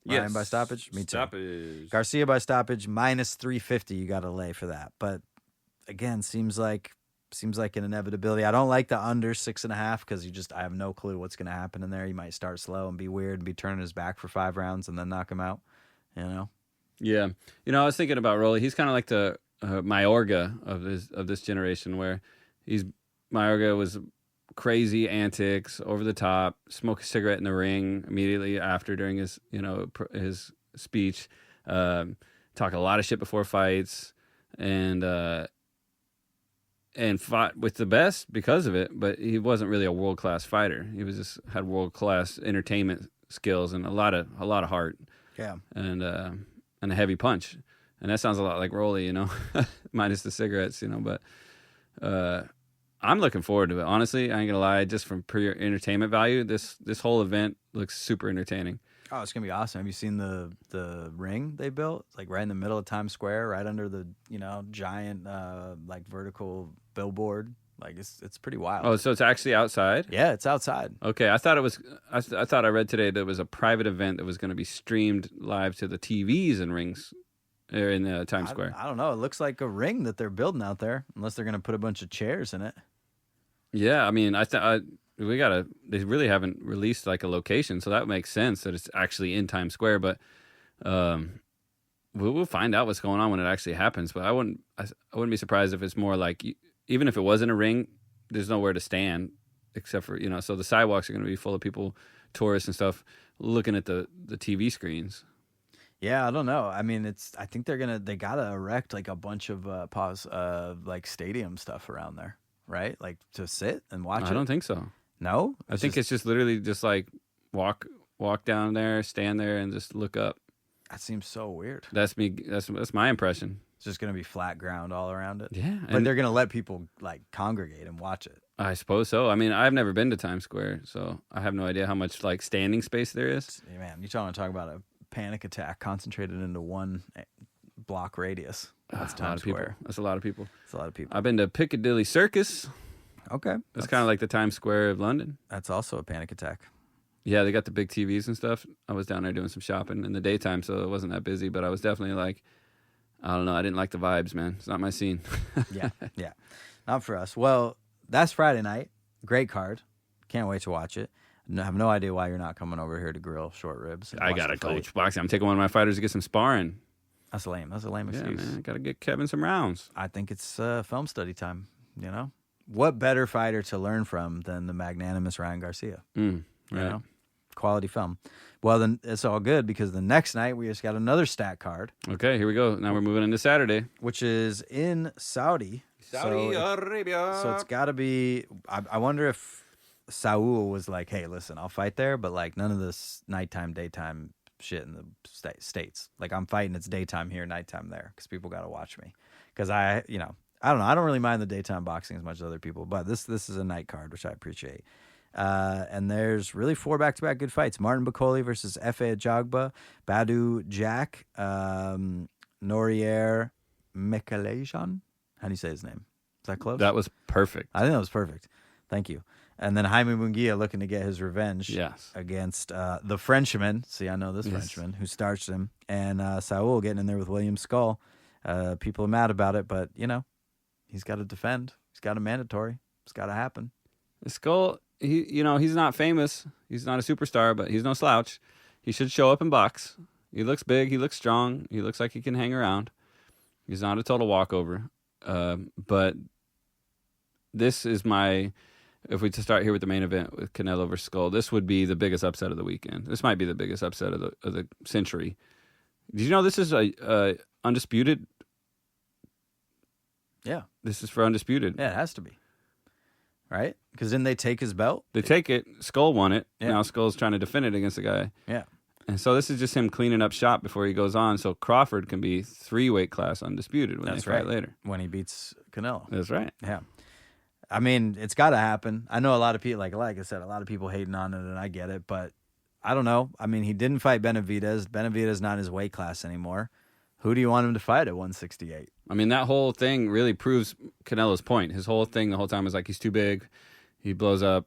Ryan by stoppage? Me too. Stoppage. Garcia by stoppage, minus 350. You got to lay for that. But again, seems like an inevitability. I don't like the under 6.5 because I have no clue what's going to happen in there. He might start slow and be weird and be turning his back for 5 rounds and then knock him out. You know? Yeah. You know, I was thinking about Rolly. He's kind of like the Mayorga of this generation, where Mayorga was crazy antics, over the top, smoke a cigarette in the ring immediately after during his his speech, talk a lot of shit before fights, and fought with the best because of it. But he wasn't really a world class fighter. He was just had world class entertainment skills and a lot of heart. Yeah. And a heavy punch. And that sounds a lot like Rolly, you know, minus the cigarettes, you know. But I'm looking forward to it. Honestly, I ain't gonna lie. Just from pure entertainment value, this whole event looks super entertaining. Oh, it's gonna be awesome. Have you seen the ring they built? It's like right in the middle of Times Square, right under the giant like vertical billboard. Like it's pretty wild. Oh, so it's actually outside? Yeah, it's outside. Okay, I thought it was. I thought I read today that it was a private event that was going to be streamed live to the TVs and rings there in Times Square. I don't know. It looks like a ring that they're building out there, unless they're going to put a bunch of chairs in it. Yeah, I mean, they really haven't released like a location, so that makes sense that it's actually in Times Square. But we'll find out what's going on when it actually happens. But I wouldn't be surprised if it's more like, even if it wasn't a ring, there's nowhere to stand except for, so the sidewalks are going to be full of people, tourists and stuff, looking at the TV screens. Yeah, I don't know. I mean, I think they gotta erect like a bunch of like stadium stuff around there, right? Like to sit and watch it. I don't think so. No? I think it's just literally just like walk down there, stand there, and just look up. That seems so weird. That's me. That's my impression. It's just going to be flat ground all around it. Yeah. But they're going to let people like congregate and watch it. I suppose so. I mean, I've never been to Times Square, so I have no idea how much like standing space there is. Yeah, man, you're trying to talk about a panic attack concentrated into one block radius. That's Times Square. That's a lot of people. That's a lot of people. I've been to Piccadilly Circus. Okay. That's kind of like the Times Square of London. That's also a panic attack. Yeah, they got the big TVs and stuff. I was down there doing some shopping in the daytime, so it wasn't that busy, but I was definitely like, I don't know. I didn't like the vibes, man. It's not my scene. Yeah. Not for us. Well, that's Friday night. Great card. Can't wait to watch it. I have no idea why you're not coming over here to grill short ribs. I got to coach boxing. I'm taking one of my fighters to get some sparring. That's lame. That's a lame excuse. Yeah, man. I got to get Kevin some rounds. I think it's film study time, What better fighter to learn from than the magnanimous Ryan Garcia? Right. Quality film. Well, then it's all good because the next night we just got another stat card. Okay, here we go. Now we're moving into Saturday, which is in Saudi Arabia. So it's got to be. I wonder if Saul was like, "Hey, listen, I'll fight there, but like none of this nighttime, daytime shit in the states. Like I'm fighting, it's daytime here, nighttime there, because people got to watch me. Because I don't know. I don't really mind the daytime boxing as much as other people, but this is a night card, which I appreciate. And there's really 4 back-to-back good fights. Martin Bakoli versus Efe Ajagba, Badu Jack, Norier Mekalajan. How do you say his name? Is that close? That was perfect. I think that was perfect. Thank you. And then Jaime Munguia looking to get his revenge against the Frenchman. See, I know this Frenchman who starched him. And Saul getting in there with William Skull. People are mad about it, but, he's got to defend. He's got a mandatory. It's got to happen. Skull, he's not famous. He's not a superstar, but he's no slouch. He should show up and box. He looks big. He looks strong. He looks like he can hang around. He's not a total walkover. But this is if we start here with the main event with Canelo versus Skull, this would be the biggest upset of the weekend. This might be the biggest upset of the century. Did you know this is a undisputed? Yeah. This is for undisputed. Yeah, it has to be. Right? Because didn't they take his belt? They take it. Skull won it. Yeah. Now Skull's trying to defend it against the guy. Yeah. And so this is just him cleaning up shop before he goes on, so Crawford can be 3-weight class undisputed when That's they fight right. later. When he beats Canelo. That's right. Yeah. I mean, it's got to happen. I know a lot of people, like I said, a lot of people hating on it, and I get it, but I don't know. I mean, he didn't fight Benavidez. Benavidez not his weight class anymore. Who do you want him to fight at 168? I mean, that whole thing really proves Canelo's point. His whole thing the whole time was like, he's too big, he blows up.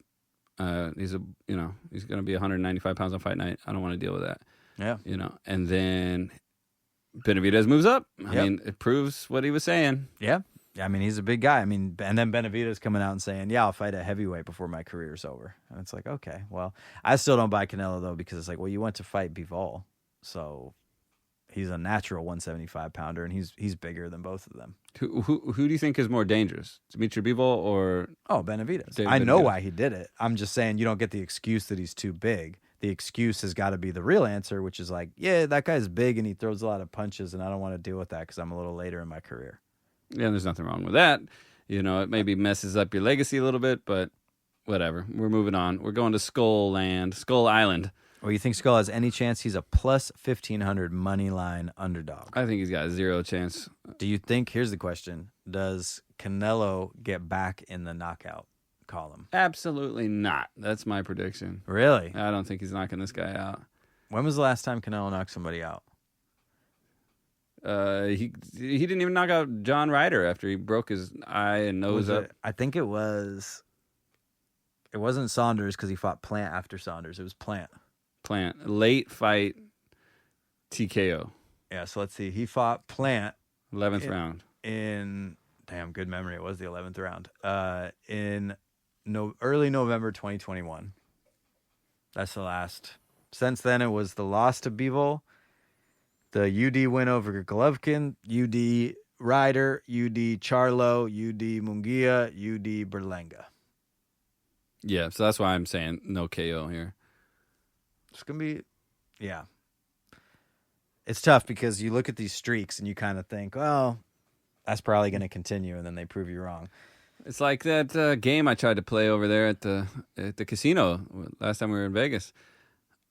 He's going to be 195 pounds on fight night. I don't want to deal with that. Yeah. And then Benavidez moves up. I Yep. mean, it proves what he was saying. Yeah. I mean, he's a big guy. I mean, and then Benavidez coming out and saying, yeah, I'll fight at heavyweight before my career's over. And it's like, okay, well, I still don't buy Canelo, though, because it's like, well, you went to fight Bivol. So he's a natural 175-pounder, and he's bigger than both of them. Who do you think is more dangerous, Dimitri Bivol or? Oh, Benavidez. David I know Benavidez. why he did it. I'm just saying you don't get the excuse that he's too big. The excuse has got to be the real answer, which is like, yeah, that guy's big and he throws a lot of punches, and I don't want to deal with that because I'm a little later in my career. Yeah, there's nothing wrong with that. It maybe messes up your legacy a little bit, but whatever. We're moving on. We're going to Skull Island. Well, you think Skull has any chance? He's a plus 1,500 money line underdog. I think he's got 0 chance. Do you think, here's the question, does Canelo get back in the knockout column? Absolutely not. That's my prediction. Really? I don't think he's knocking this guy out. When was the last time Canelo knocked somebody out? He didn't even knock out John Ryder after he broke his eye and nose up. I think it wasn't Saunders because he fought Plant after Saunders. It was Plant. Late fight TKO. Yeah, so let's see. He fought Plant 11th round. in, damn, good memory. It was the 11th round. In early November 2021. That's the last. Since then, it was the loss to Bivol, the UD win over Golovkin, UD Ryder, UD Charlo, UD Munguia, UD Berlanga. Yeah, so that's why I'm saying no KO here. It's going to be, yeah. It's tough because you look at these streaks and you kind of think, well, that's probably going to continue, and then they prove you wrong. It's like that game I tried to play over there at the casino last time we were in Vegas.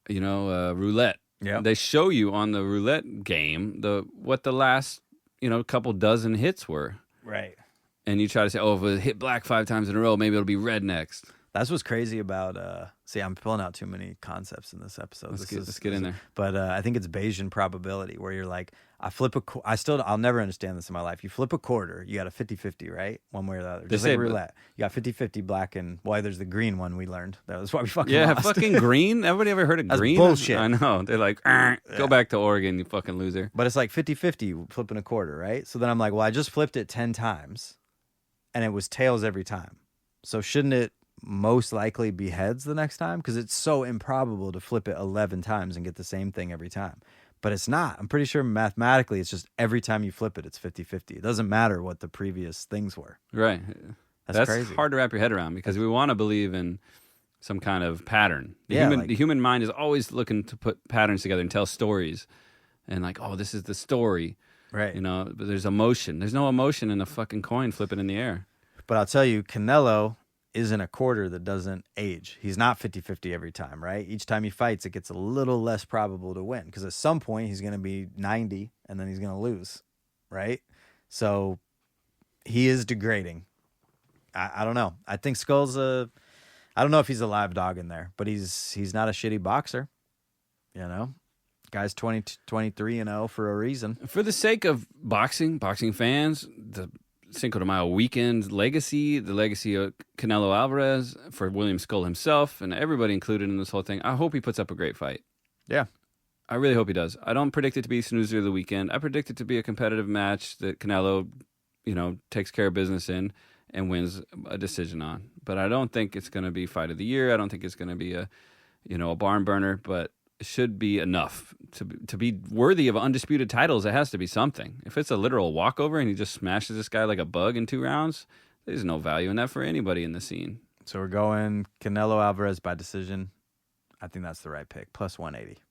Roulette. Yeah. They show you on the roulette game what the last couple dozen hits were, Right. and you try to say, oh, if it hit black 5 times in a row, maybe it'll be red next. That's what's crazy about, see, I'm pulling out too many concepts in this episode. Let's get in there. But I think it's Bayesian probability, where you're like, I'll never understand this in my life. You flip a quarter, you got a 50-50, right? One way or the other. Just like roulette. You got 50-50 black and, there's the green one we learned. That was why we fucking lost. Fucking green? Everybody ever heard of That's green? bullshit. I know. They're like, go back to Oregon, you fucking loser. But it's like 50-50 flipping a quarter, right? So then I'm like, I just flipped it 10 times, and it was tails every time. So shouldn't it most likely be heads the next time? Because it's so improbable to flip it 11 times and get the same thing every time. But it's not. I'm pretty sure mathematically it's just every time you flip it, it's 50-50. It doesn't matter what the previous things were. Right. That's crazy. Hard to wrap your head around because we want to believe in some kind of pattern. The human mind is always looking to put patterns together and tell stories. And like, oh, this is the story. Right. But there's emotion. There's no emotion in a fucking coin flipping in the air. But I'll tell you, Canelo isn't a quarter that doesn't age. He's not 50-50 every time, right? Each time he fights, it gets a little less probable to win because at some point he's going to be 90 and then he's going to lose, right? So he is degrading. I don't know. I think Skull's I don't know if he's a live dog in there, but he's not a shitty boxer, Guy's 23-0 for a reason. For the sake of boxing fans, the Cinco de Mayo weekend legacy, the legacy of Canelo Alvarez, for William Skull himself, and everybody included in this whole thing, I hope he puts up a great fight. Yeah. I really hope he does. I don't predict it to be snoozer of the weekend. I predict it to be a competitive match that Canelo, takes care of business in and wins a decision on. But I don't think it's going to be fight of the year. I don't think it's going to be a barn burner, but it should be enough to be worthy of undisputed titles. It has to be something. If it's a literal walkover and he just smashes this guy like a bug in 2 rounds, there's no value in that for anybody in the scene. So we're going Canelo Alvarez by decision. I think that's the right pick. Plus 180.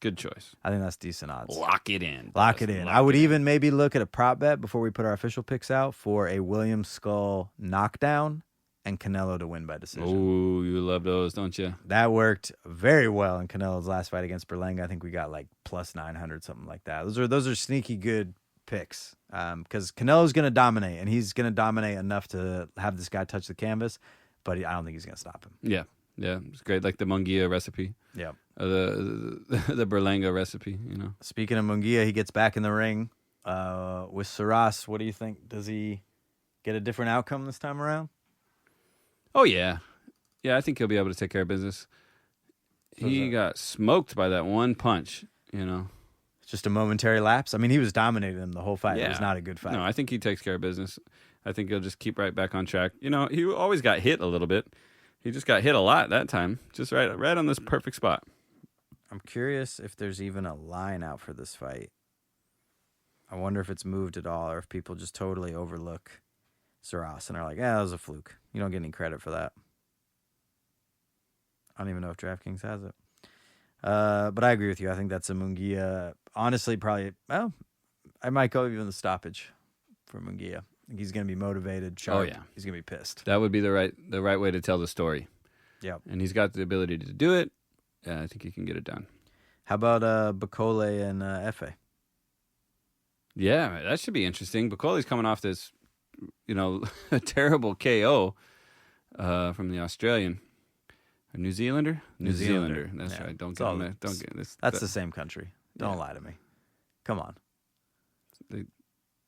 Good choice. I think that's decent odds. Lock it in. Lock it in. I would even maybe look at a prop bet before we put our official picks out for a William Skull knockdown and Canelo to win by decision. Oh, you love those, don't you? That worked very well in Canelo's last fight against Berlanga. I think we got like plus 900, something like that. Those are sneaky good picks because Canelo's going to dominate, and he's going to dominate enough to have this guy touch the canvas, but I don't think he's going to stop him. Yeah, it's great, like the Munguia recipe. Yeah, the Berlanga recipe. Speaking of Munguia, he gets back in the ring with Saras. What do you think? Does he get a different outcome this time around? Oh yeah, I think he'll be able to take care of business. He got smoked by that one punch. Just a momentary lapse. I mean, he was dominating him the whole fight. Yeah. It was not a good fight. No, I think he takes care of business. I think he'll just keep right back on track. He always got hit a little bit. He just got hit a lot that time. Just right on this perfect spot. I'm curious if there's even a line out for this fight. I wonder if it's moved at all, or if people just totally overlook Saras and are like, that was a fluke. You don't get any credit for that. I don't even know if DraftKings has it. But I agree with you. I think that's a Munguia. Honestly, probably, well, I might go even the stoppage for Munguia. I think he's going to be motivated, sharp. Oh, yeah. He's going to be pissed. That would be the right way to tell the story. Yep. And he's got the ability to do it. Yeah, I think he can get it done. How about Bacole and Efe? Yeah, that should be interesting. Bacole's coming off this, a terrible KO from the Australian. A New Zealander? New Zealander. That's Yeah. right. Don't get this. That's the same country. Don't lie to me. Come on.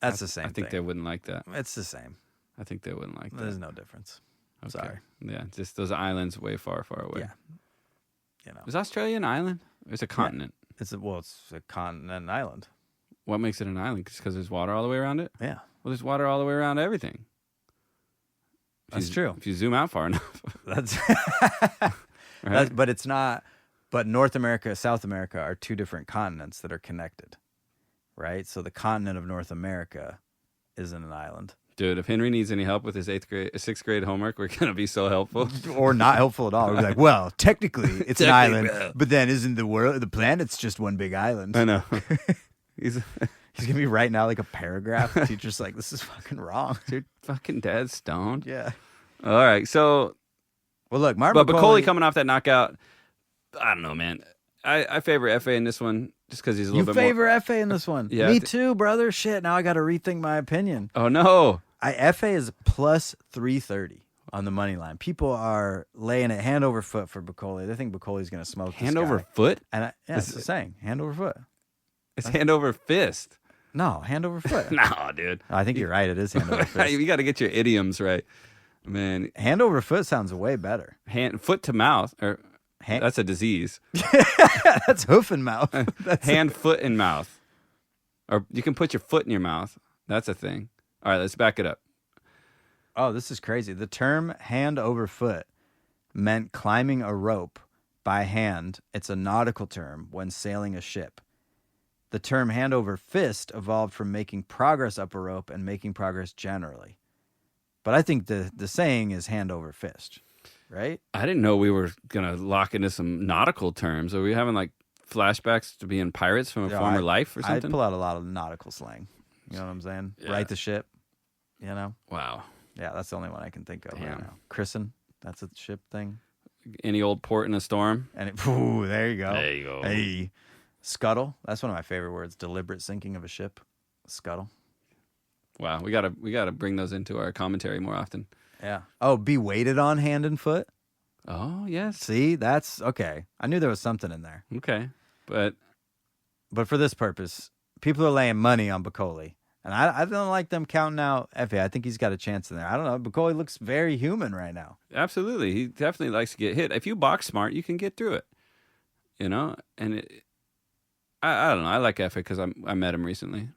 That's the same I think thing. they wouldn't like that. It's the same. I think they wouldn't like that. There's no difference. Okay. Sorry. Yeah, just those islands way far, far away. Yeah. Is Australia an island? It's a continent. It's a continent island. What makes it an island? Just because there's water all the way around it? Yeah. Well, there's water all the way around everything. That's true. If you zoom out far enough. That's, Right? but it's not. But North America, South America are two different continents that are connected, right? So the continent of North America isn't an island, Dude, if Henry needs any help with his 6th grade homework, we're gonna be so helpful. or not helpful at all. We're like, well, technically it's an island, but then isn't the planet's just one big island? I know. He's gonna be writing out like a paragraph. The teacher's like, this is fucking wrong. Your fucking dad's stoned. Yeah. All right, so Well, look, Martin but Bacole coming off that knockout, I don't know, man. I favor Efe in this one just because he's a little bit more. You favor Efe in this one? Yeah, Me too, brother. Shit, now I got to rethink my opinion. Oh no, Efe is plus 330 on the money line. People are laying it hand over foot for Bacole. They think Bacole's going to smoke hand this over guy. foot. And it's the saying, hand over foot. It's hand over fist. No, hand over foot. No, dude. I think you're right. It is hand over fist. You got to get your idioms right, man. Hand over foot sounds way better. Foot to mouth, or Hand- that's a disease. That's hoof and mouth. That's Hand, foot, and mouth, or you can put your foot in your mouth. That's a thing. All right, let's back it up. Oh, this is crazy. The term hand over foot meant climbing a rope by hand. It's a nautical term when sailing a ship. The term hand over fist evolved from making progress up a rope and making progress generally. But I think the saying is hand over fist, right? I didn't know we were going to lock into some nautical terms. Are we having like flashbacks to being pirates from a former life or something? I'd pull out a lot of nautical slang. You know what I'm saying? Yeah. Right the ship, you know? Wow. Yeah, that's the only one I can think of right Damn. now. Christen, that's a ship thing. Any old port in a storm? And ooh, there you go. There you go. Hey. Scuttle. That's one of my favorite words. Deliberate sinking of a ship. Scuttle. Wow, we gotta bring those into our commentary more often. Yeah. Oh, be weighted on hand and foot. Oh yes. See, that's okay. I knew there was something in there. Okay, but for this purpose, people are laying money on Bacole. And I don't like them counting out Efe. I think he's got a chance in there. I don't know. Bacole looks very human right now. absolutely, he definitely likes to get hit. If you box smart, you can get through it. And I don't know. I like Efe because I met him recently,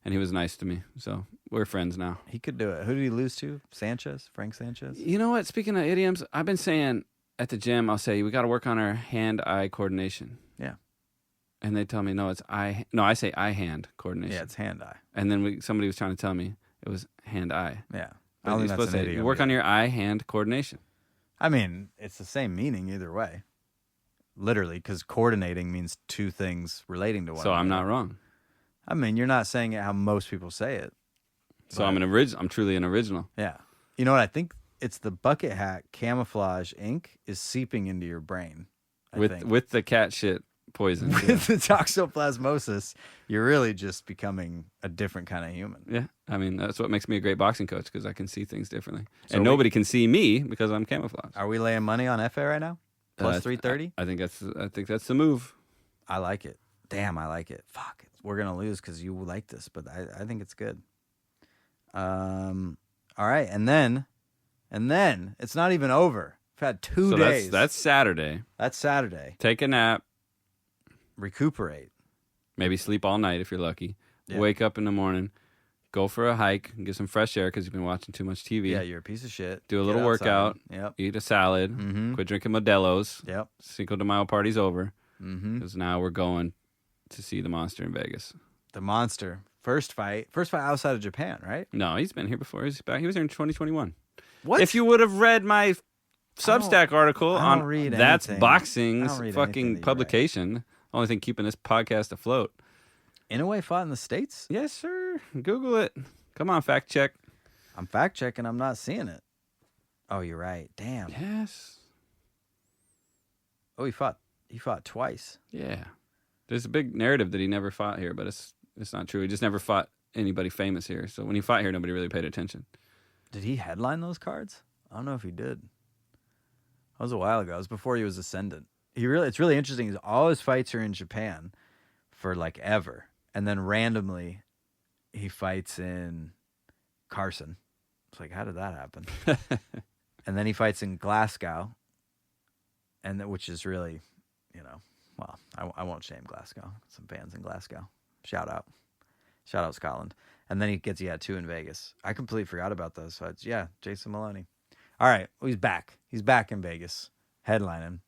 and he was nice to me. So we're friends now. He could do it. Who did he lose to? Frank Sanchez? You know what? Speaking of idioms, I've been saying at the gym, I'll say we got to work on our hand-eye coordination. Yeah. And they tell me no, it's eye. No, I say eye-hand coordination. Yeah, it's hand-eye. And then somebody was trying to tell me it was hand-eye. Yeah. But I don't you're think supposed that's an to say, idiom. you work on your eye-hand coordination. I mean, it's the same meaning either way. Literally, because coordinating means two things relating to one So I'm another. not wrong. I mean, you're not saying it how most people say it. So I'm truly an original. Yeah. You know what I think it's the bucket hat camouflage ink is seeping into your brain. I think. With the cat shit poison. too. With the toxoplasmosis, you're really just becoming a different kind of human. Yeah, I mean that's what makes me a great boxing coach because I can see things differently, So and nobody can see me because I'm camouflaged. Are we laying money on FA right now? Plus 330. I think that's the move. I like it. Damn, I like it. Fuck, we're gonna lose because you like this, but I think it's good. All right, and then it's not even over. We've had 2 days. That's Saturday. That's Saturday. Take a nap, Recuperate. maybe sleep all night if you're lucky. Yeah. Wake up in the morning, go for a hike, and get some fresh air because you've been watching too much TV. Yeah, you're a piece of shit. Do a Get little outside. workout. Yep. Eat a salad. Mm-hmm. Quit drinking Modelo's. Yep. Cinco de Mayo party's over Mm-hmm. because now we're going to see the monster in Vegas. The monster. First fight outside of Japan, right? No, he's been here before. He's back. He was here in 2021. What? If you would have read my Substack article I don't on read That's anything. Boxing's I don't read anything that fucking you publication, only thing keeping this podcast afloat. Inoue fought in the States? Yes, sir. Google it. Come on, fact check. I'm fact checking. I'm not seeing it. Oh, you're right. Damn. Yes. Oh, he fought twice. Yeah. There's a big narrative that he never fought here, but it's not true. He just never fought anybody famous here. So when he fought here, nobody really paid attention. Did he headline those cards? I don't know if he did. That was a while ago. It was before he was Ascendant. It's really interesting. All his fights are in Japan for like ever. And then randomly he fights in Carson. It's like, how did that happen? And then he fights in Glasgow. Which is really, well, I won't shame Glasgow. Some fans in Glasgow. Shout out Scotland. And then he gets 2 in Vegas. I completely forgot about those fights. Yeah, Jason Maloney. All right, well, he's back. He's back in Vegas, headlining.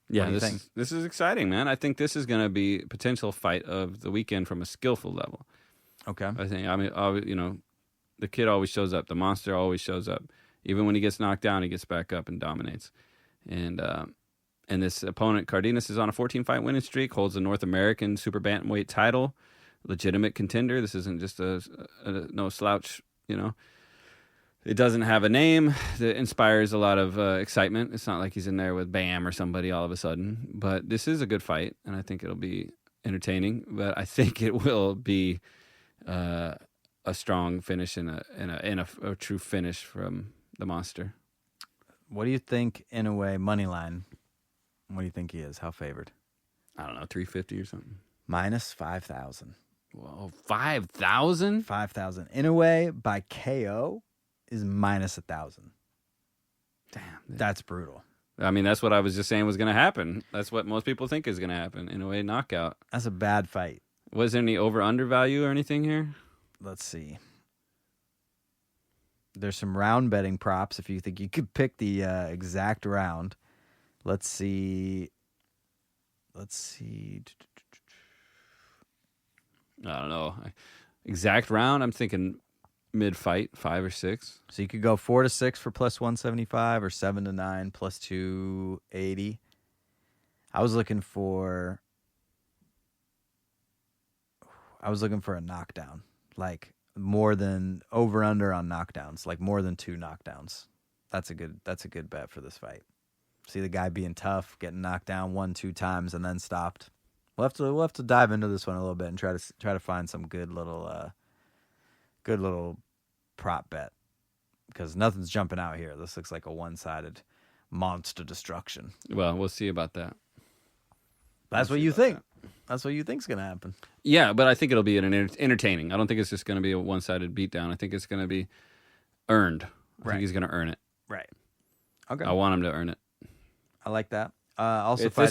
Yeah, What do you think? This is exciting, man. I think this is going to be a potential fight of the weekend from a skillful level. Okay. I think, the kid always shows up. The monster always shows up. Even when he gets knocked down, he gets back up and dominates. And this opponent, Cardenas, is on a 14-fight winning streak, holds the North American super bantamweight title, legitimate contender. This isn't just a no slouch, It doesn't have a name that inspires a lot of excitement. It's not like he's in there with Bam or somebody all of a sudden. But this is a good fight, and I think it'll be entertaining. But I think it will be a strong finish and a true finish from the monster. What do you think, in a way, money line? What do you think he is? How favored? I don't know, 350 or something. Minus 5,000. Whoa, 5,000? 5,000. In a way, by KO is minus 1,000. Damn. That's brutal. I mean, that's what I was just saying was going to happen. That's what most people think is going to happen. In a way, knockout. That's a bad fight. Was there any over-under value or anything here? Let's see. There's some round betting props if you think you could pick the exact round. Let's see. I don't know. Exact round, I'm thinking mid-fight, 5 or 6. So you could go 4-6 for plus 175 or 7-9 plus 280. I was looking for a knockdown, like more than over under on knockdowns, like more than 2 knockdowns. That's a good bet for this fight. See the guy being tough, getting knocked down 1-2 times and then stopped. We'll have to dive into this one a little bit and try to find some good little prop bet, because nothing's jumping out here. This looks like a one-sided monster destruction. Well, we'll see about that. That's what you think. That's what you think's gonna happen. Yeah, but I think it'll be entertaining. I don't think it's just going to be a one-sided beatdown. I think it's going to be earned. I think he's going to earn it. Right. Okay. I want him to earn it. I like that. Also, It's for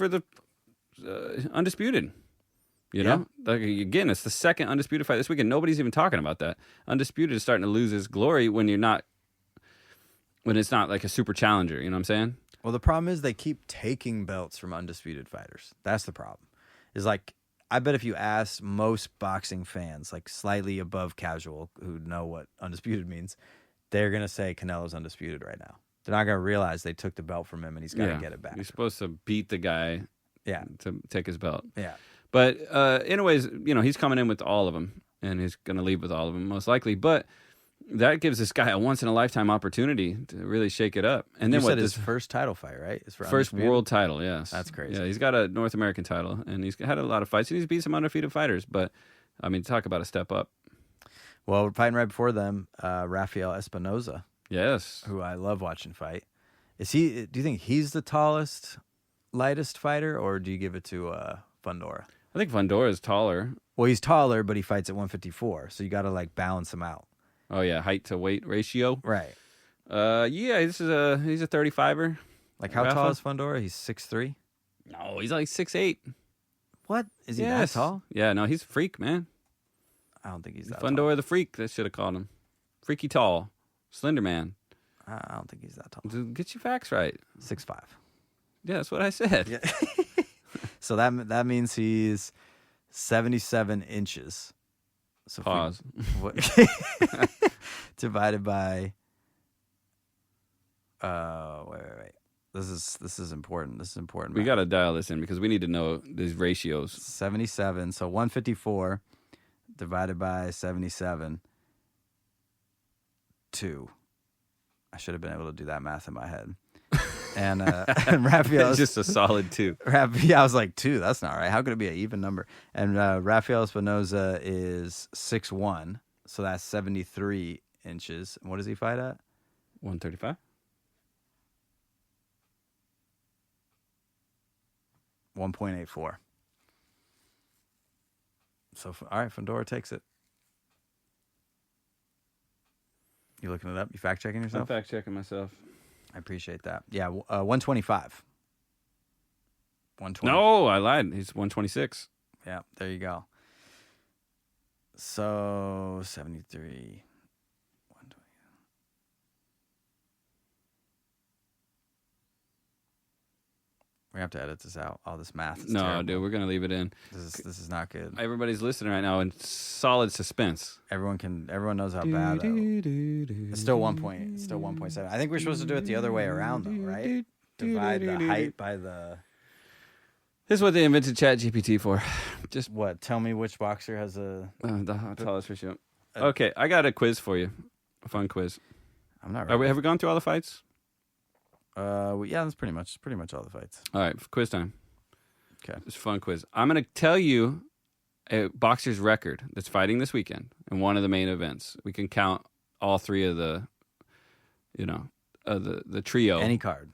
the undisputed. You know, like, again, it's the second undisputed fight this weekend. Nobody's even talking about that. Undisputed is starting to lose its glory when it's not like a super challenger. You know what I'm saying? Well, the problem is they keep taking belts from undisputed fighters. That's the problem. Is like, I bet if you asked most boxing fans, like slightly above casual, who know what undisputed means, they're gonna say Canelo's undisputed right now. They're not gonna realize they took the belt from him and he's got to get it back. You're supposed to beat the guy. Yeah. To take his belt. Yeah. But anyways, he's coming in with all of them, and he's going to leave with all of them most likely. But that gives this guy a once in a lifetime opportunity to really shake it up. And then you what? said This his first title fight, right? His first undisputed? world title, yes. That's crazy. Yeah, he's got a North American title, and he's had a lot of fights. And he's beat some undefeated fighters, but I mean, talk about a step up. Well, we're fighting right before them, Rafael Espinoza, Yes. who I love watching fight. Is he? Do you think he's the tallest, lightest fighter, or do you give it to Fundora? I think Fundora is taller. Well, he's taller, but he fights at 154, so you got to like balance him out. Oh yeah, height to weight ratio. Right. Yeah, he's a 35er. Like how Rafa? tall is Fundora? He's 6'3". No, he's like 6'8". What? Is he that tall? Yeah, no, he's a freak, man. I don't think he's that Fundora the freak. They should have called him. Freaky tall, slender man. tall. I don't think he's that tall. Dude, get your facts right. 6'5". Yeah, that's what I said. Yeah. So that means he's 77 inches. So Pause. Divided by. Wait. This is important. This is important. We got to dial this in because we need to know these ratios. 77. So 154 divided by 77. 2. I should have been able to do that math in my head. And Rafael, It's just a solid 2. I was like 2. That's not right. How could it be an even number? And Rafael Espinoza is 6'1", so that's 73 inches. And what does he fight at? 135. 1.84. So all right, Fundora takes it. You looking it up? You fact checking I'm yourself? fact checking myself. I appreciate that. Yeah, 125. 120. No, I lied. He's 126. Yeah, there you go. So 73, 120. We have to edit this out. All this math. It's No, terrible. dude, we're gonna leave it in. This is not good. Everybody's listening right now in solid suspense. Everyone knows how bad. It's still 1 point. It's still 1.7. I think we're supposed to do it the other way around, though, right? Divide the height by the. This is what they invented ChatGPT for. Just What? Tell me which boxer has a. the tallest ratio. Okay, I got a quiz for you. A fun quiz. I'm not. Have Right. we gone through all the fights? Yeah, that's pretty much all the fights. All right, quiz time. Okay. It's a fun quiz. I'm going to tell you a boxer's record that's fighting this weekend in one of the main events. We can count all three of the, the trio Any card.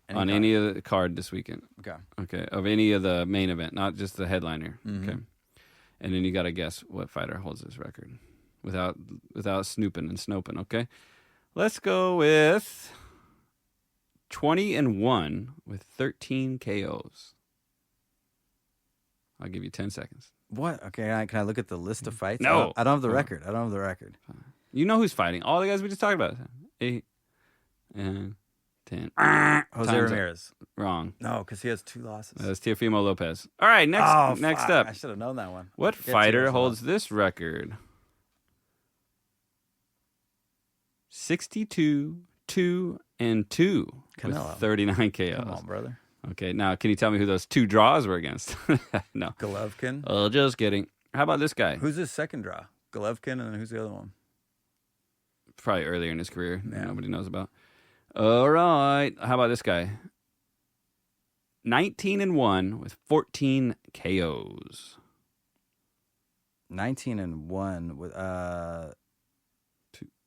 on any of the card this weekend. Okay. Okay, of any of the main event, not just the headliner. Mhm. Okay, and then you got to guess what fighter holds this record without snooping and snoping. Okay, let's go with 20-1 with 13 KOs. I'll give you 10 seconds. What? Okay, can I look at the list of fights? No. I don't have the record. I don't have the record. You know who's fighting? All the guys we just talked about. 8 and 10. Jose Time's up. Ramirez. Wrong. No, because he has 2 losses. That's Teofimo Lopez. All right, next fuck. up. I should have known that one. What Forget fighter Teofimo. holds this record? 62, 2, and 2 Canelo. with 39 KOs. Come on, brother. Okay, now can you tell me who those 2 draws were against? No. Golovkin. Oh, just kidding. How about this guy? Who's his second draw? Golovkin, and then who's the other one? Probably earlier in his career. Yeah. Nobody knows about. All right. How about this guy? 19-1 with 14 KOs. 19-1 with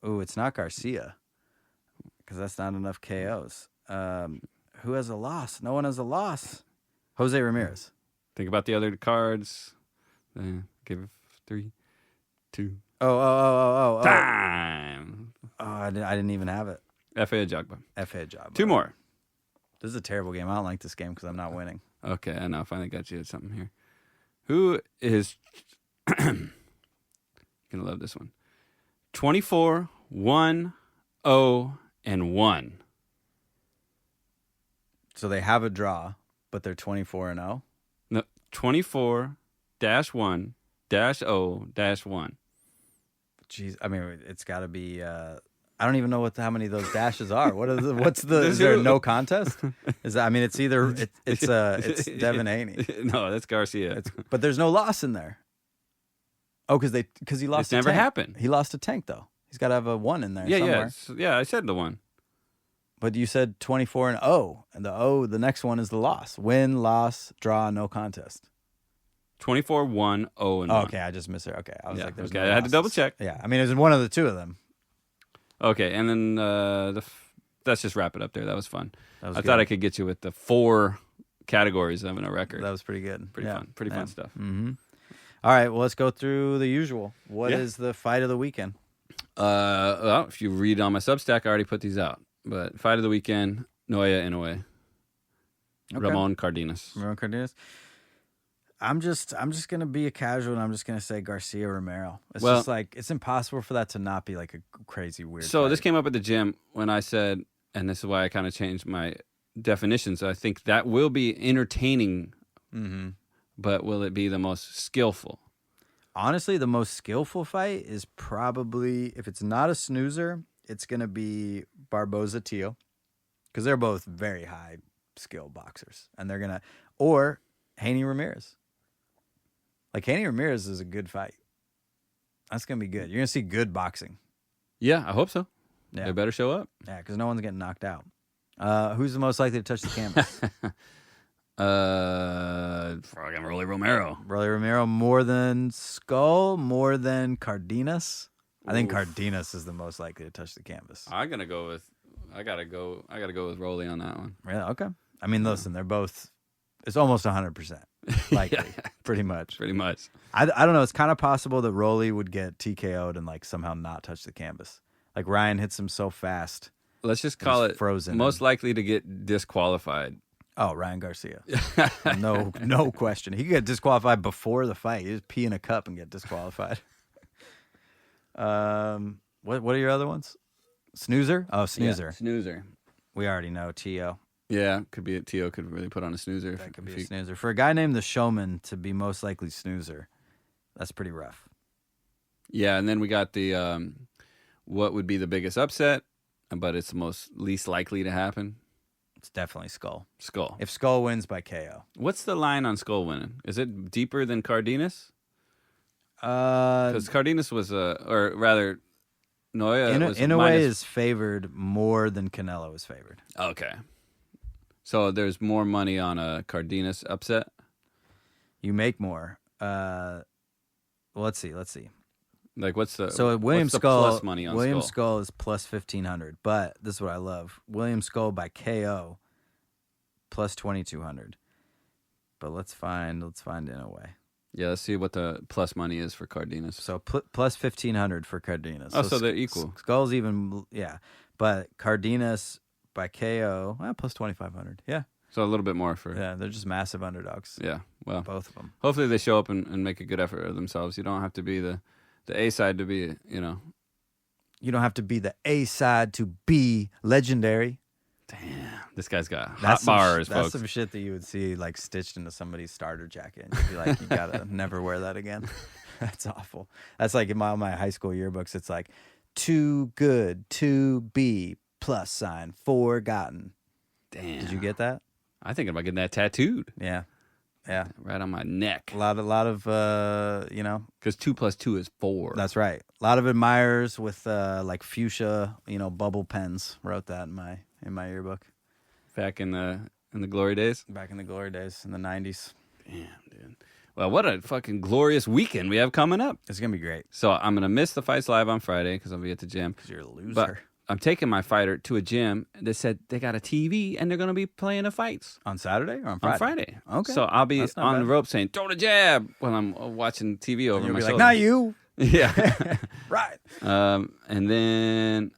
Oh, it's not Garcia, because that's not enough KOs. Who has a loss? No one has a loss. Jose Ramirez. Think about the other cards. Give it 3, 2. Oh. Time. Oh, I didn't even have it. F.A. Ajagba. F.A. job. 2 more. This is a terrible game. I don't like this game because I'm not winning. Okay, I know. I finally got you something here. Who is... You're going to love this one. 24, 1, 0, and 1. So they have a draw, but they're 24-0. No, 24-1-0-1. Jeez, I mean, it's got to be. I don't even know how many of those dashes are. What's the? This Is there who- no contest? Is that? I mean, it's either it's Devin Haney. No, that's Garcia. But there's no loss in there. Oh, because he lost. It's to never Tank. happened. He lost to Tank though. He's got to have a 1 in there Yeah, somewhere. yeah. I said the 1. But you said 24-0, and the next one is the loss. Win, loss, draw, no contest. 24-1, 0-1. Oh, okay, I just missed it. Okay, I was like, there's okay. no I had to double losses. check. Yeah, I mean, it was one of the two of them. Okay, and then let's just wrap it up there. That was fun. That was I good. thought I could get you with the 4 categories of a record. That was pretty good. Pretty fun. Pretty fun stuff. Mm-hmm. All right, well, let's go through the usual. What is the fight of the weekend? Well, if you read on my Substack, I already put these out. But fight of the weekend, Noya Inoue. Okay. Ramon Cardenas. Ramon Cardenas. I'm just gonna be a casual, and I'm just gonna say Garcia Romero. It's just like it's impossible for that to not be like a crazy weird. So fight. this came up at the gym when I said, and this is why I kind of changed my definitions. I think that will be entertaining, but will it be the most skillful? Honestly, the most skillful fight is probably, if it's not a snoozer, it's gonna be Barboza Tio, because they're both very high skill boxers, and they're gonna or Haney Ramirez. Like, Haney Ramirez is a good fight. That's going to be good. You're going to see good boxing. Yeah, I hope so. Yeah. They better show up. Yeah, because no one's getting knocked out. Who's the most likely to touch the canvas? Fucking Rolly Romero. Rolly Romero more than Skull, more than Cardenas? I think Cardenas is the most likely to touch the canvas. I gotta go with Rolly on that one. Really? Okay. I mean, listen, they're both, it's almost 100% likely, pretty much. Pretty much. I don't know. It's kind of possible that Rolly would get TKO'd and like somehow not touch the canvas. Like Ryan hits him so fast. Let's just call it frozen. Most likely to get disqualified. Oh, Ryan Garcia. No question. He could get disqualified before the fight. He just pee in a cup and get disqualified. What are your other ones? Snoozer? Oh, Snoozer. Yeah, snoozer. We already know Tio. Yeah, could be. Tio could really put on a snoozer. That could be a snoozer. For a guy named the Showman to be most likely snoozer, that's pretty rough. Yeah, and then we got the what would be the biggest upset, but it's the least likely to happen. It's definitely Skull. Skull. If Skull wins by KO. What's the line on Skull winning? Is it deeper than Cardenas? Because Cardenas was or rather, Noya Inoue is favored more than Canelo is favored. Okay. So there's more money on a Cardenas upset? You make more. Well, let's see. Like what's the William Skull plus money on William Skull? Skull is plus 1,500, but this is what I love. William Skull by KO plus 2,200. But let's find Inoue. Yeah, let's see what the plus money is for Cardenas. So plus 1,500 for Cardenas. Oh, so they're equal. Skull's even but Cardenas by KO plus 2,500. Yeah. So a little bit more for they're just massive underdogs. Yeah, well, both of them. Hopefully they show up and make a good effort of themselves. You don't have to be the A side to be, You don't have to be the A side to be legendary. Damn, this guy's got hot bars, folks. That's some shit that you would see like stitched into somebody's starter jacket. And you'd be like, you gotta never wear that again. That's awful. That's like in my high school yearbooks. It's like too good to be + forgotten. Damn. Did you get that? I think about getting that tattooed. Yeah. Right on my neck. A lot of because 2 + 2 is 4. That's right. A lot of admirers with like fuchsia, bubble pens wrote that in my yearbook. Back in the glory days. Back in the glory days in the 90s. Damn, dude. Well, what a fucking glorious weekend we have coming up. It's gonna be great. So I'm gonna miss the fights live on Friday because I'll be at the gym. Because you're a loser. But I'm taking my fighter to a gym that said they got a TV and they're going to be playing the fights. On Saturday or on Friday? On Friday. Okay. So I'll be on bad. the rope saying, throw the jab when I'm watching TV over You'll my be shoulder. like, not you. Yeah. Right. And then,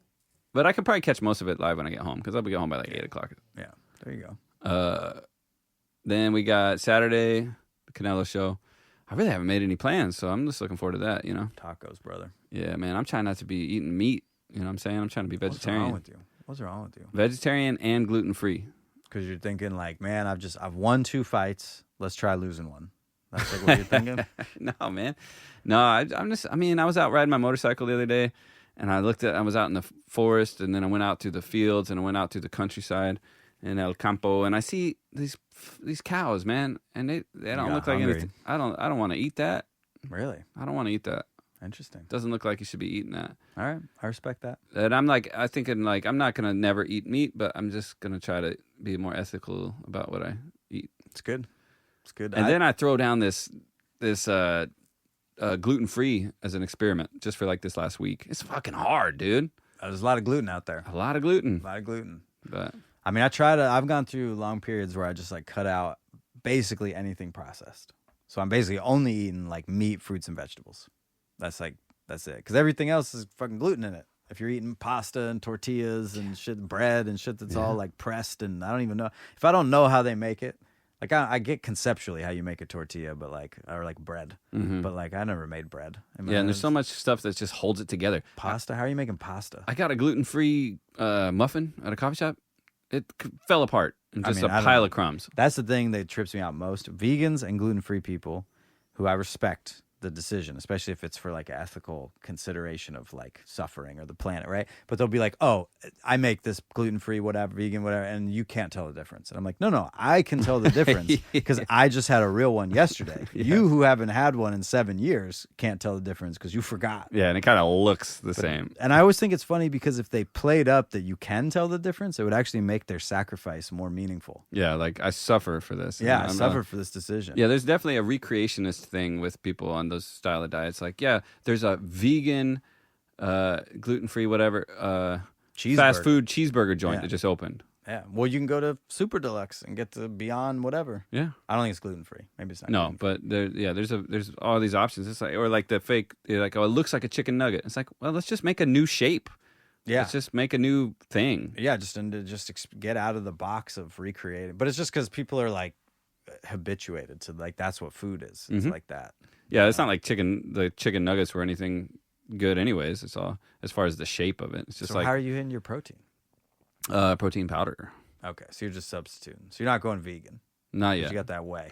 but I could probably catch most of it live when I get home because I'll be home by like 8 o'clock. Yeah. There you go. Then we got Saturday, the Canelo show. I really haven't made any plans, so I'm just looking forward to that, Tacos, brother. Yeah, man. I'm trying not to be eating meat. You know what I'm saying? I'm trying to be vegetarian. What's wrong with you? Vegetarian and gluten-free. Because you're thinking like, man, I've won 2 fights. Let's try losing one. That's like what you're thinking? No, man. No, I was out riding my motorcycle the other day, and I was out in the forest, and then I went out to the fields, and I went out to the countryside in El Campo, and I see these cows, man, and they don't look like hungry. anything. I don't want to eat that. Really? I don't want to eat that. Interesting. Doesn't look like you should be eating that. All right, I respect that. And I'm thinking I'm not gonna never eat meat, but I'm just gonna try to be more ethical about what I eat. It's good. It's good. And then I throw down this gluten free as an experiment just for like this last week. It's fucking hard, dude. There's a lot of gluten out there. A lot of gluten. A lot of gluten. But I mean, I've gone through long periods where I just like cut out basically anything processed. So I'm basically only eating like meat, fruits, and vegetables. That's it. Because everything else is fucking gluten in it. If you're eating pasta and tortillas and shit, bread and shit that's all like pressed, and I don't even know. If I don't know how they make it, like I get conceptually how you make a tortilla, but or like bread. But like I never made bread. and there's so much stuff that just holds it together. Pasta? How are you making pasta? I got a gluten-free muffin at a coffee shop. It fell apart in just I a don't pile know. of crumbs. That's the thing that trips me out most. Vegans and gluten-free people, who I respect the decision, especially if it's for like ethical consideration of like suffering or the planet, right? But they'll be like, oh, I make this gluten-free, whatever, vegan, whatever, and you can't tell the difference. And I'm like, no, I can tell the difference because I just had a real one yesterday. You who haven't had one in 7 years can't tell the difference because you forgot. Yeah, and it kind of looks the same. And I always think it's funny because if they played up that you can tell the difference, it would actually make their sacrifice more meaningful. Yeah, like I suffer for this. Yeah, I I'm suffered for this decision. Yeah, there's definitely a recreationist thing with people on those style of diets. Like, yeah, there's a vegan, gluten-free, whatever, fast food cheeseburger joint that just opened. Yeah. Well, you can go to Super Deluxe and get the Beyond whatever. Yeah. I don't think it's gluten-free. Maybe it's not. No, but there's all these options. It's like, or like the fake, like, oh, it looks like a chicken nugget. It's like, well, let's just make a new shape. Yeah. Let's just make a new thing. Yeah, just get out of the box of recreating. But it's just because people are like habituated to like that's what food is. It's like that. Yeah, it's not like the chicken nuggets were anything good anyways. It's all as far as the shape of it. It's just So like how are you hitting your protein? protein powder. Okay, so you're just substituting. So you're not going vegan. Not But yet. you got that way.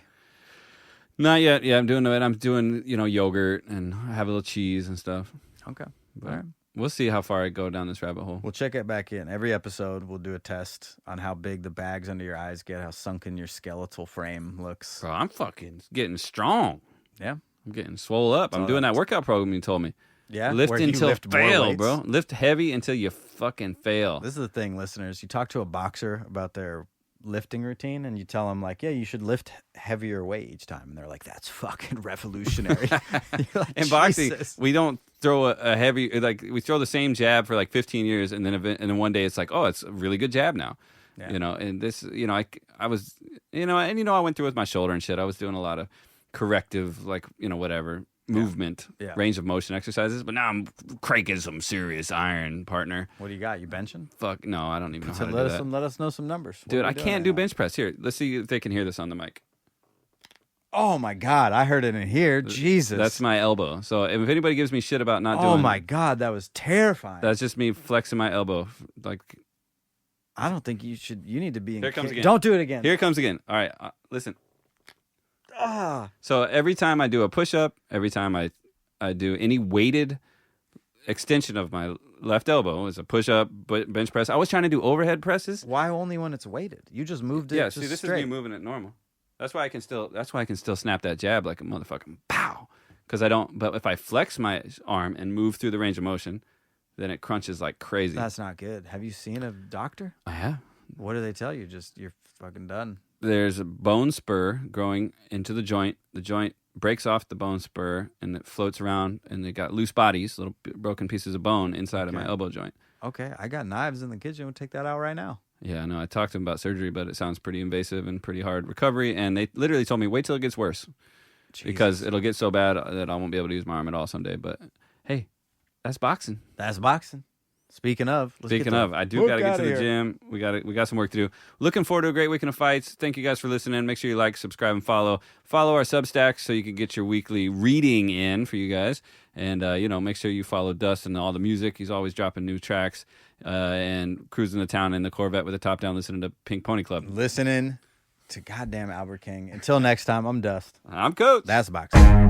Not yet. Yeah, I'm doing it. I'm doing, yogurt and I have a little cheese and stuff. Okay. But All right. we'll see how far I go down this rabbit hole. We'll check it back in. Every episode, we'll do a test on how big the bags under your eyes get, how sunken your skeletal frame looks. Bro, I'm fucking getting strong. Yeah. I'm getting swole up. I'm doing that workout program you told me. Yeah. Lift where you until lift more fail, weights. bro. Lift heavy until you fucking fail. This is the thing, listeners. You talk to a boxer about their lifting routine and you tell them like, yeah, you should lift heavier weight each time. And they're like, that's fucking revolutionary. You're like, In boxing, Jesus. we don't throw a heavy, like we throw the same jab for like 15 years and then one day it's like, oh, it's a really good jab now. Yeah. And this, I was, I went through with my shoulder and shit. I was doing a lot of corrective, like, whatever, movement, range of motion exercises. But now I'm cranking some serious iron, partner. What do you got? You benching? Fuck, no, I don't even know how to do that. Let us know some numbers. What Dude, are we I doing can't right do now? bench press. Here, let's see if they can hear this on the mic. Oh my God, I heard it in here. Jesus. That's my elbow. So if anybody gives me shit about not doing Oh my God, that was terrifying. that's just me flexing my elbow. Like, I don't think you need to be in Here it comes again. Don't do it again. here it comes again. All right, listen. Ah. So every time I do a push-up, every time I do any weighted extension of my left elbow is a push-up, bench press. I was trying to do overhead presses. Why only when it's weighted? You just moved it Yeah, just see, this straight. is me moving it normal. That's why I can still snap that jab like a motherfucking pow. Because I don't. But if I flex my arm and move through the range of motion, then it crunches like crazy. That's not good. Have you seen a doctor? I have. What do they tell you? Just you're fucking done. There's a bone spur growing into the joint. The joint breaks off the bone spur and it floats around, and they got loose bodies, little broken pieces of bone inside of my elbow joint. Okay, I got knives in the kitchen. We'll take that out right now. Yeah, no, I talked to them about surgery, but it sounds pretty invasive and pretty hard recovery. And they literally told me, wait till it gets worse. Because it'll get so bad that I won't be able to use my arm at all someday. But hey, that's boxing. That's boxing. Speaking of, I do got to get to the gym. We got some work to do. Looking forward to a great weekend of fights. Thank you guys for listening. Make sure you like, subscribe, and follow. Follow our Substack so you can get your weekly reading in for you guys. And make sure you follow Dustin and all the music. He's always dropping new tracks and cruising the town in the Corvette with the top down, listening to Pink Pony Club. Listening to goddamn Albert King. Until next time, I'm Dust. I'm Coach. That's boxing.